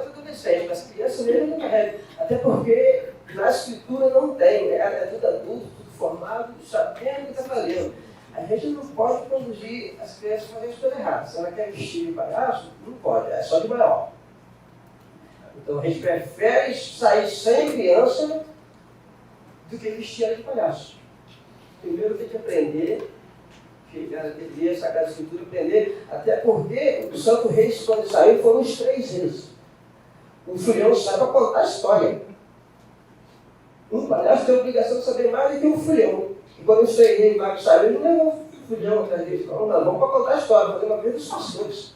Adolescente, mas criança mesmo não carrega. Até porque na escritura não tem, né? É tudo adulto, tudo formado, sabendo o que está fazendo. A gente não pode conduzir as crianças a fazer as coisas erradas. Se ela quer vestir de palhaço, não pode, é só de maior. Então a gente prefere sair sem criança do que vestir ela de palhaço. Primeiro tem que aprender, ler a Sagrada Escritura, aprender, até porque o Santo Reis, quando saiu, foram os 3 reis. O filhão sai para contar a história. Um palhaço tem a obrigação de saber mais do que um filhão. E quando os 3 reis magos saíram, ele não levou o filhão atrás deles. Não, vamos para contar a história, fazer uma vida dos pastores.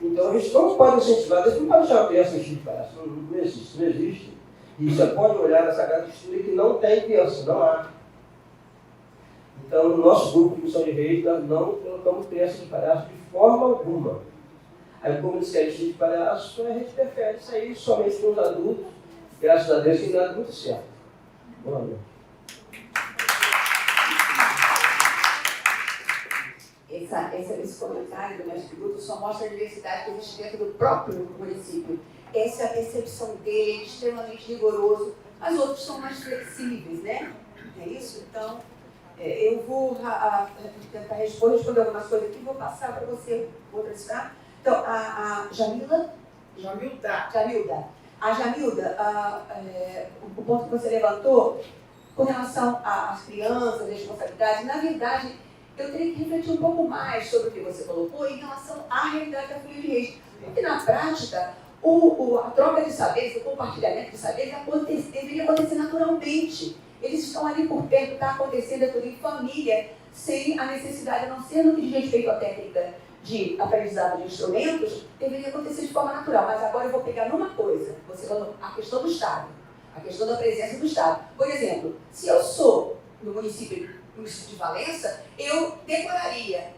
Então a gente não pode incentivar, Deus não pode deixar uma criança vestir de palhaço. Não existe, não existe. E você pode olhar na Sagrada Escritura que não tem criança, não há. Então, no nosso grupo de missão de reis, nós não colocamos criança de palhaço de forma alguma. Aí, como eles querem vestir de palhaço, a gente prefere sair somente com os adultos. Graças a Deus, tem dado muito certo. Boa noite. Esse comentário do mestre Guto só mostra a diversidade que existe dentro do próprio município. Essa percepção dele é extremamente rigoroso, mas outros são mais flexíveis, né? É isso? Então, eu vou tentar responder algumas coisas aqui e vou passar para você outras, tá? Então, a Jamila, Jamilda. A Jamilda, o ponto que você levantou com relação às crianças, às responsabilidades, na verdade, eu teria que refletir um pouco mais sobre o que você colocou em relação à realidade da Folia de Reis. Porque, na prática, a troca de saberes, o compartilhamento de saberes deveria acontecer naturalmente. Eles estão ali por perto, está acontecendo, é tudo em família, sem a necessidade, a não ser no que diz respeito à técnica de aprendizado de instrumentos, deveria acontecer de forma natural. Mas agora eu vou pegar numa coisa, você falou a questão do Estado, a questão da presença do Estado. Por exemplo, se eu sou no município de Valença, eu decoraria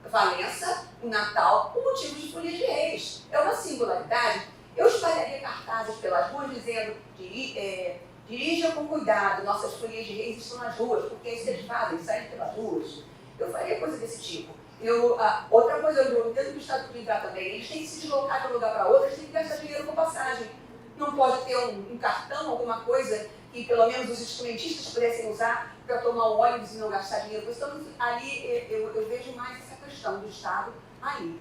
Valença, o Natal, por motivo de Folia de Reis. É uma singularidade. Eu espalharia cartazes pelas ruas dizendo dirijam com cuidado, nossas Folias de Reis estão nas ruas, porque é isso que eles fazem, saem pelas ruas. Eu faria coisa desse tipo. Outra coisa, eu entendo que o Estado podia entrar também, eles têm que se deslocar de um lugar para outro, eles têm que gastar dinheiro com passagem. Não pode ter um cartão, alguma coisa que pelo menos os instrumentistas pudessem usar para tomar um ônibus e não gastar dinheiro com isso. Então, ali eu vejo mais essa questão do Estado aí.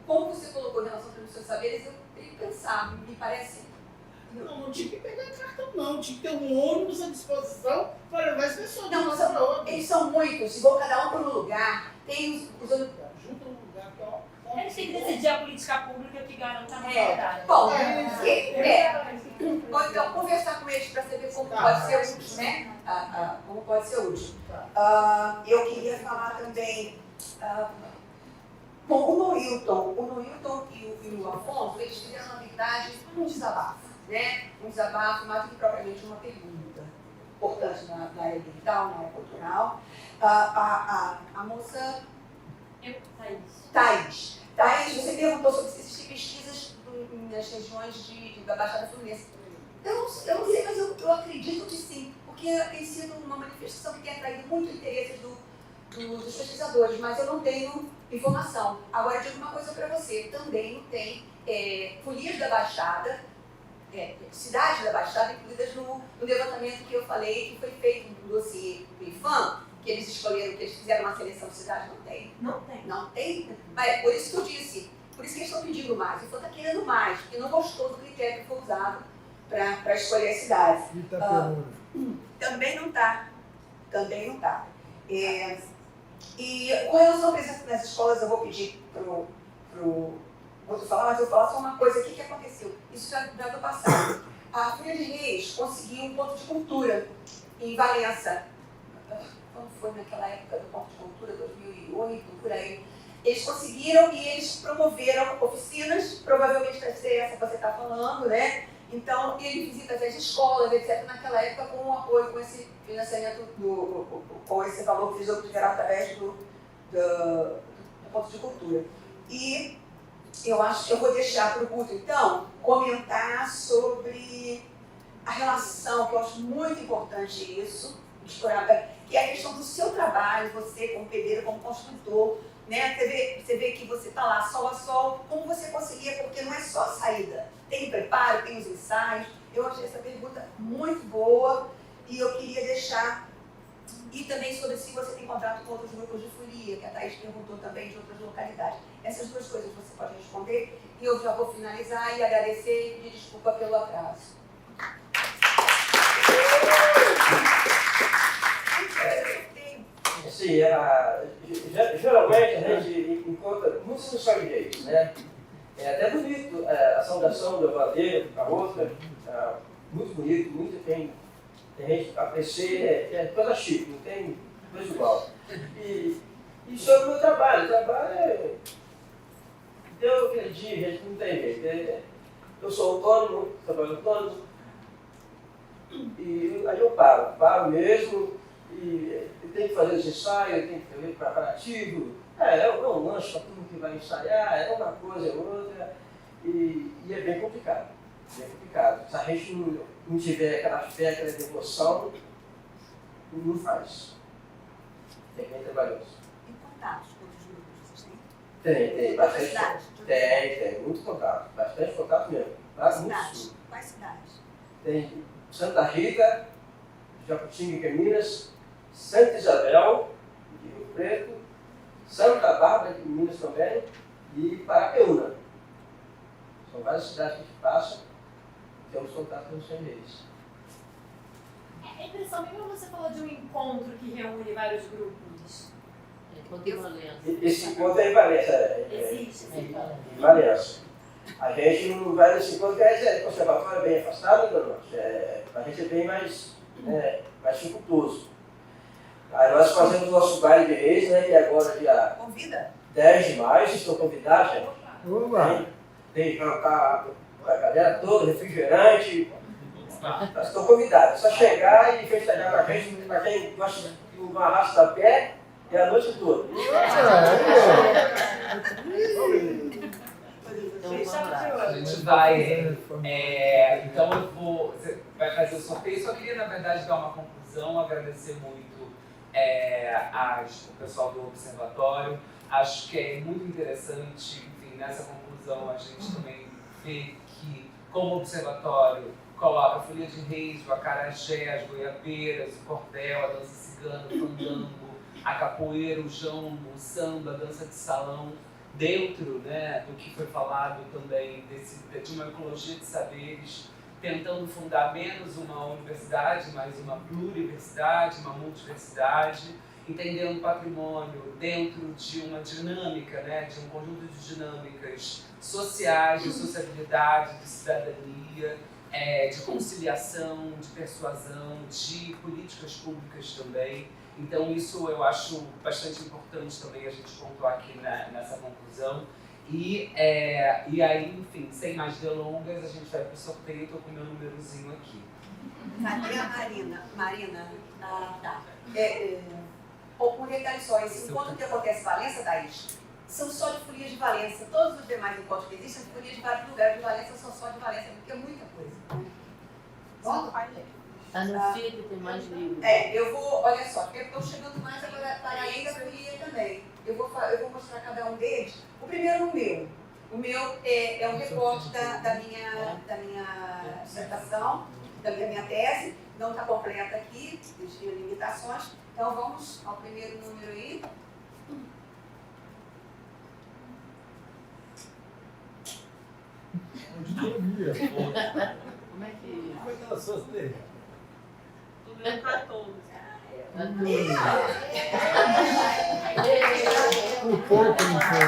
Como você colocou em relação à transmissão de saberes, eu tenho que pensar, me parece... Não tinha que pegar cartão, não. Tinha que ter um ônibus à disposição para levar as pessoas de um lugar para outro. Eles são muitos, se vão cada um para um lugar, tem os juntam um lugar só. Eles têm que decidir a política pública que garanta a mobilidade. Bom, então, conversar com eles para saber como pode ser útil, né? Como pode ser útil. Eu queria falar também... Bom, o Noilton e o Afonso, eles fizeram, na verdade, um desabafo, né? Um desabafo mais do que propriamente uma pergunta importante na área digital, na área cultural. A moça... Thaís, você perguntou sobre se existem pesquisas nas regiões da Baixada Fluminense. Eu não sei, mas eu acredito que sim, porque tem sido uma manifestação que tem atraído muito interesse dos pesquisadores, mas eu não tenho informação. Agora, eu digo uma coisa para você, também não tem folias da Baixada, cidades da Baixada incluídas no levantamento que eu falei, que foi feito no dossiê do IFAM, que eles escolheram, que eles fizeram uma seleção de cidades, não tem. Não tem? Mas por isso que eu disse, por isso que eles estão pedindo mais. O IFAM está querendo mais, porque não gostou do critério que foi usado para escolher as cidades. Também não está. E com relação à presença nas escolas, eu vou pedir vou falar, mas eu vou falar só uma coisa aqui que aconteceu. Isso já do passado. A Folia de Reis conseguiu um ponto de cultura em Valença. Quando foi naquela época do ponto de cultura, 2008, por aí. Eles conseguiram e eles promoveram oficinas, provavelmente deve ser essa que você está falando, né? Então, ele visita as escolas, etc., naquela época, com o apoio, com esse financiamento, com esse valor que eles obtiveram através do ponto de cultura. E eu acho que eu vou deixar para o Guto, então, comentar sobre a relação, que eu acho muito importante isso, que é a questão do seu trabalho, você como pedreiro, como construtor, né? Você vê que você está lá sol a sol, como você conseguia, porque não é só a saída, tem o preparo, tem os ensaios. Eu achei essa pergunta muito boa e eu queria deixar, e também sobre se você tem contato com outros grupos de folia, que a Thaís perguntou também de outras localidades. Essas duas coisas você pode responder e eu já vou finalizar e agradecer e pedir desculpa pelo atraso. Sim, geralmente a gente encontra muitos familiares, né? É até bonito a saudação do Vadeiro, a outra, muito bonito, muito tem gente que aprecia, é coisa chique, não tem coisa igual. E sobre o meu trabalho, deu aquele dia, gente, não tem jeito. Eu sou autônomo, trabalho autônomo, e aí eu paro mesmo, e tem que fazer os ensaios, tem que fazer o preparativo, é um lanche para todo mundo que vai ensaiar, é uma coisa, é outra, e é bem complicado, Se a gente não tiver aquela fé, aquela devoção, não faz. É bem trabalhoso. Tem contatos com outros grupos, vocês têm? Tem, bastante. Tem, muito contato, bastante contato mesmo. Quais cidades? Tem Santa Rita, Jacutinga, que é Minas, Santa Isabel, de Rio Preto, Santa Bárbara, de Minas também, e Parapeúna. São várias cidades que a gente passa, temos contato com os Reis. É impressão minha, você falou de um encontro que reúne vários grupos. Encontro em Valença. Esse encontro é em Valença. Existe, sim. Em Valença. A gente não vai nesse encontro, quer dizer, o conservatório é bem afastado do norte. A gente é bem mais dificultoso. Aí nós fazemos o nosso baile de reis, né, que é agora dia 10 de maio, vocês estão convidados, gente. Tem a galera toda, refrigerante. Nós estamos convidados. É só chegar e festejar com a gente, para quem gosta de um arrasto a pé, e a noite toda. A gente vai. Então eu vou. Você vai fazer o sorteio. Só queria, na verdade, dar uma conclusão, agradecer muito o pessoal do Observatório. Acho que é muito interessante, enfim, nessa conclusão a gente também vê que, como Observatório, coloca a Folia de Reis, o acarajé, as goiabeiras, o cordel, a dança cigana, o fandango, a capoeira, o jambo, o samba, a dança de salão, dentro, né, do que foi falado também de uma ecologia de saberes, tentando fundar menos uma universidade, mas uma pluriversidade, uma multiversidade, entendendo o patrimônio dentro de uma dinâmica, né, de um conjunto de dinâmicas sociais, de sociabilidade, de cidadania, de conciliação, de persuasão, de políticas públicas também. Então isso eu acho bastante importante também a gente pontuar aqui nessa conclusão. E aí, enfim, sem mais delongas, a gente vai para o sorteio. Estou com o meu númerozinho aqui. Cadê a Marina? Marina? Tá. Um detalhe só, esse encontro que acontece em Valença, Thaís, são só de folias de Valença. Todos os demais encontros que existem, as folias de vários lugares de Valença são só de Valença, porque é muita coisa. Anuncia que tem mais livros. Eu vou, olha só, porque eu estou chegando mais agora para além da folia também. Eu vou mostrar cada um deles. O primeiro, o meu é um recorte da minha dissertação, da minha tese. Não está completa aqui, existiam limitações. Então vamos ao primeiro número aí. Como é que ela sorteia? Número 14. Por pouco não foi.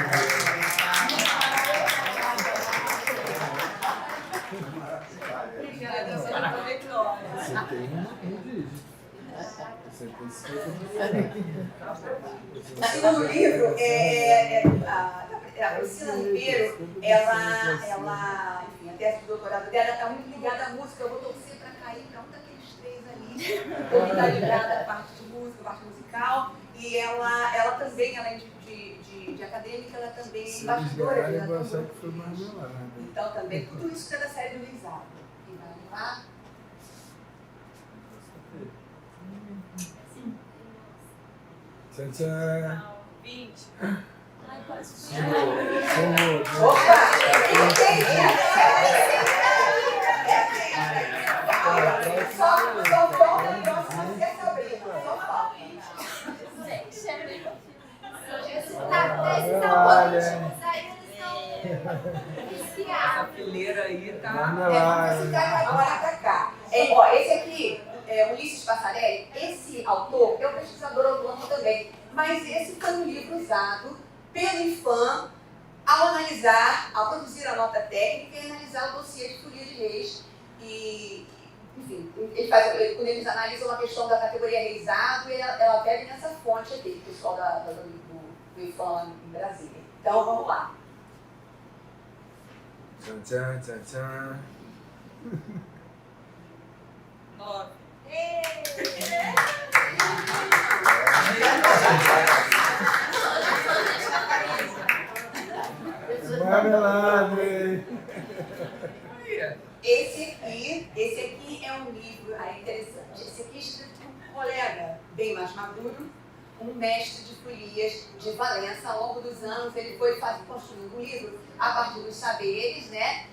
Obrigada, senhora Vitória. Você tem um dígito. Você tem O segundo livro a Priscila Ribeiro, ela, enfim, a tese de doutorado dela está muito ligada à música. Eu vou torcer para cair para um daqueles três ali. Então, está ligada à parte de música, à parte musical. E ela também, além de acadêmica, ela também é embaixadora de literatura. Então, também, tudo isso é da série do Lisado. Quem vai levar? Tchau, tchau. 20. Ai, quase. Opa! Só falta o próximo ser Sabrina. Só falta. Essa fileira aí tá. Agora pra cá. Esse aqui, Ulisses Passarelli, esse autor é um pesquisador autônomo também, mas esse foi um livro usado pelo IFAM ao produzir a nota técnica e analisar o dossiê de Folia de Reis. E, enfim, quando eles analisam a questão da categoria reisado, ela bebe nessa fonte aqui, o pessoal do IFAM em Brasília. Então, vamos lá. Tchau, tchau, tchau, tchau. 9. Marmelada. Esse aqui é um livro interessante. Esse aqui é escrito por um colega bem mais maduro, um mestre de folias de Valença. Ao longo dos anos, ele foi construindo um livro a partir dos saberes, né,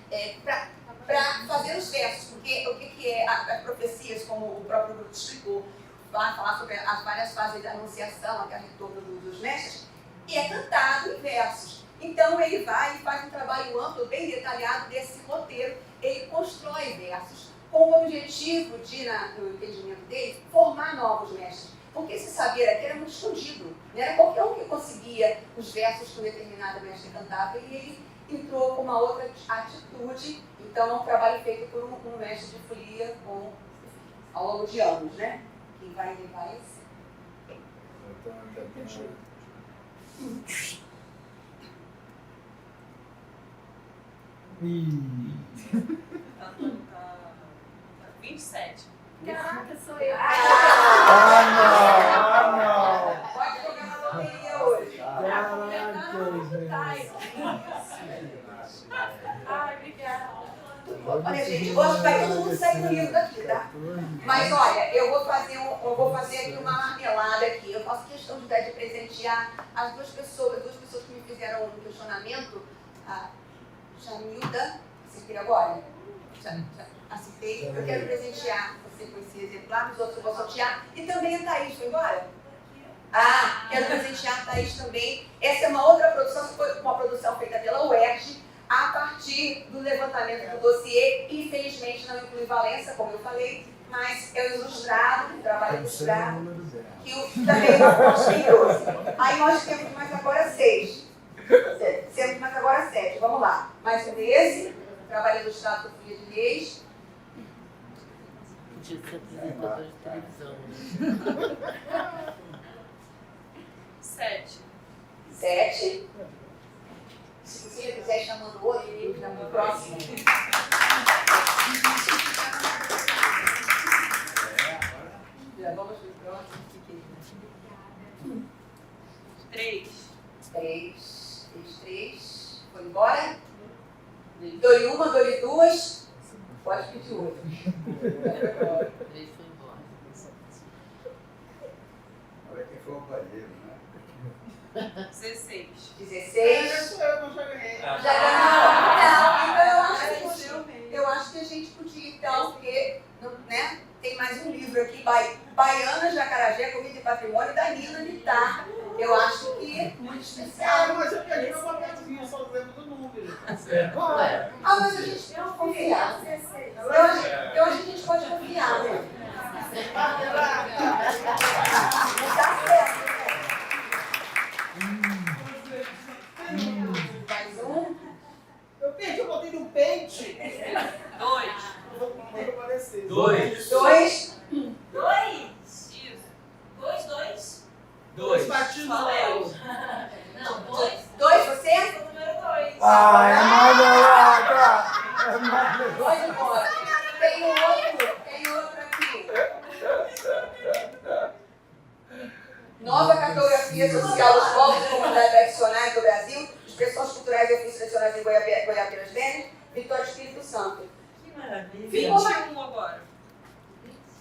para fazer os versos, porque o que é as profecias, como o próprio Bruto explicou, vai falar sobre as várias fases da anunciação, até o retorno dos mestres, e é cantado em versos. Então ele vai e faz um trabalho amplo, bem detalhado desse roteiro. Ele constrói versos com o objetivo de, no entendimento dele, formar novos mestres. Porque esse saber aqui era muito escondido. Não era qualquer um que conseguia os versos que um determinado mestre cantava, e ele entrou com uma outra atitude. Então é um trabalho feito por um mestre de folia ao longo de anos, né? Quem vai levar esse? Tá 27. Caraca, sou eu. não! Pode jogar na loteria hoje. Ai, obrigada. Olha, gente, hoje vai todo mundo sair com o livro daqui, tá? Mas olha, eu vou fazer aqui uma marmelada aqui. Eu faço questão de presentear as duas pessoas que me fizeram um questionamento. A Jamilda, acertei agora? Acertei. Eu quero presentear você com esse exemplar, os outros eu vou sortear. E também a Thaís, foi embora? Ah, quero presentear a Thaís também. Essa é uma outra produção, que foi uma produção feita pela UERJ, a partir do levantamento do dossiê. Infelizmente não inclui Valença, como eu falei, mas é o ilustrado, o trabalho ilustrado, que eu também postei 12. Aí nós temos mais agora 6. Temos mais agora 7. Vamos lá. Mais um desse, trabalho ilustrado por Folia de Reis. Podia ser apresentador de televisão. 7. 7. Se você quiser chamando o outro, eu chamo o próximo. Já vamos pro próximo. 3. 3. Foi embora? Dou-lhe uma, dou-lhe duas. Pode pedir outra. 3 foi embora. Olha quem foi o banheiro, né? 16. 16. Eu não já ganhei. Já ganhou? Não, então eu acho que a gente podia, então, porque né, tem mais um livro aqui, Baiana, Jacarajé, Comida e Patrimônio, da Nina Bittar. Eu acho que é muito especial. Mas eu perdi meu papelzinho, só lembro do número. Ah, mas a gente pode confiar. Eu acho que a gente pode confiar, né? Tá certo. Mais um. Eu perdi, eu botei no pente. 2. Vou aparecer. 2. 2. 2. Isso. 2. Dois batidos. Valeu. Não, 2. 2 você? O número 2. Ah, é marmelada! É marmelada! Pode embora. Tem outro aqui. Nova cartografia social dos povos e comunidades tradicionais do Brasil, expressões culturais e ofícios tradicionais em Goiabeira Velhas, Vitória Espírito Santo. Que maravilha. Ficou 21 agora.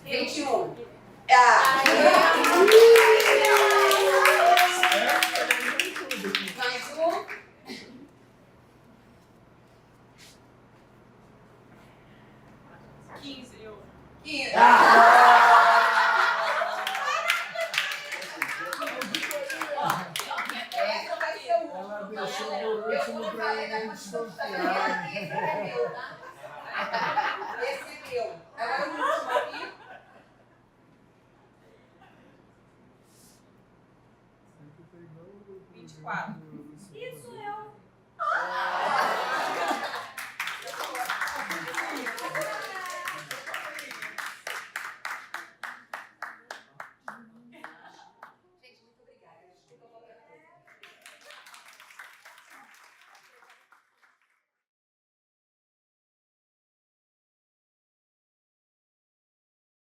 21. Mais um. 15. Eu. 15. Essa vai ser o último. Ela deixou por último pra ele desconfiar. Esse é meu, tá? Esse é meu. Agora o último aqui. 24. Isso eu.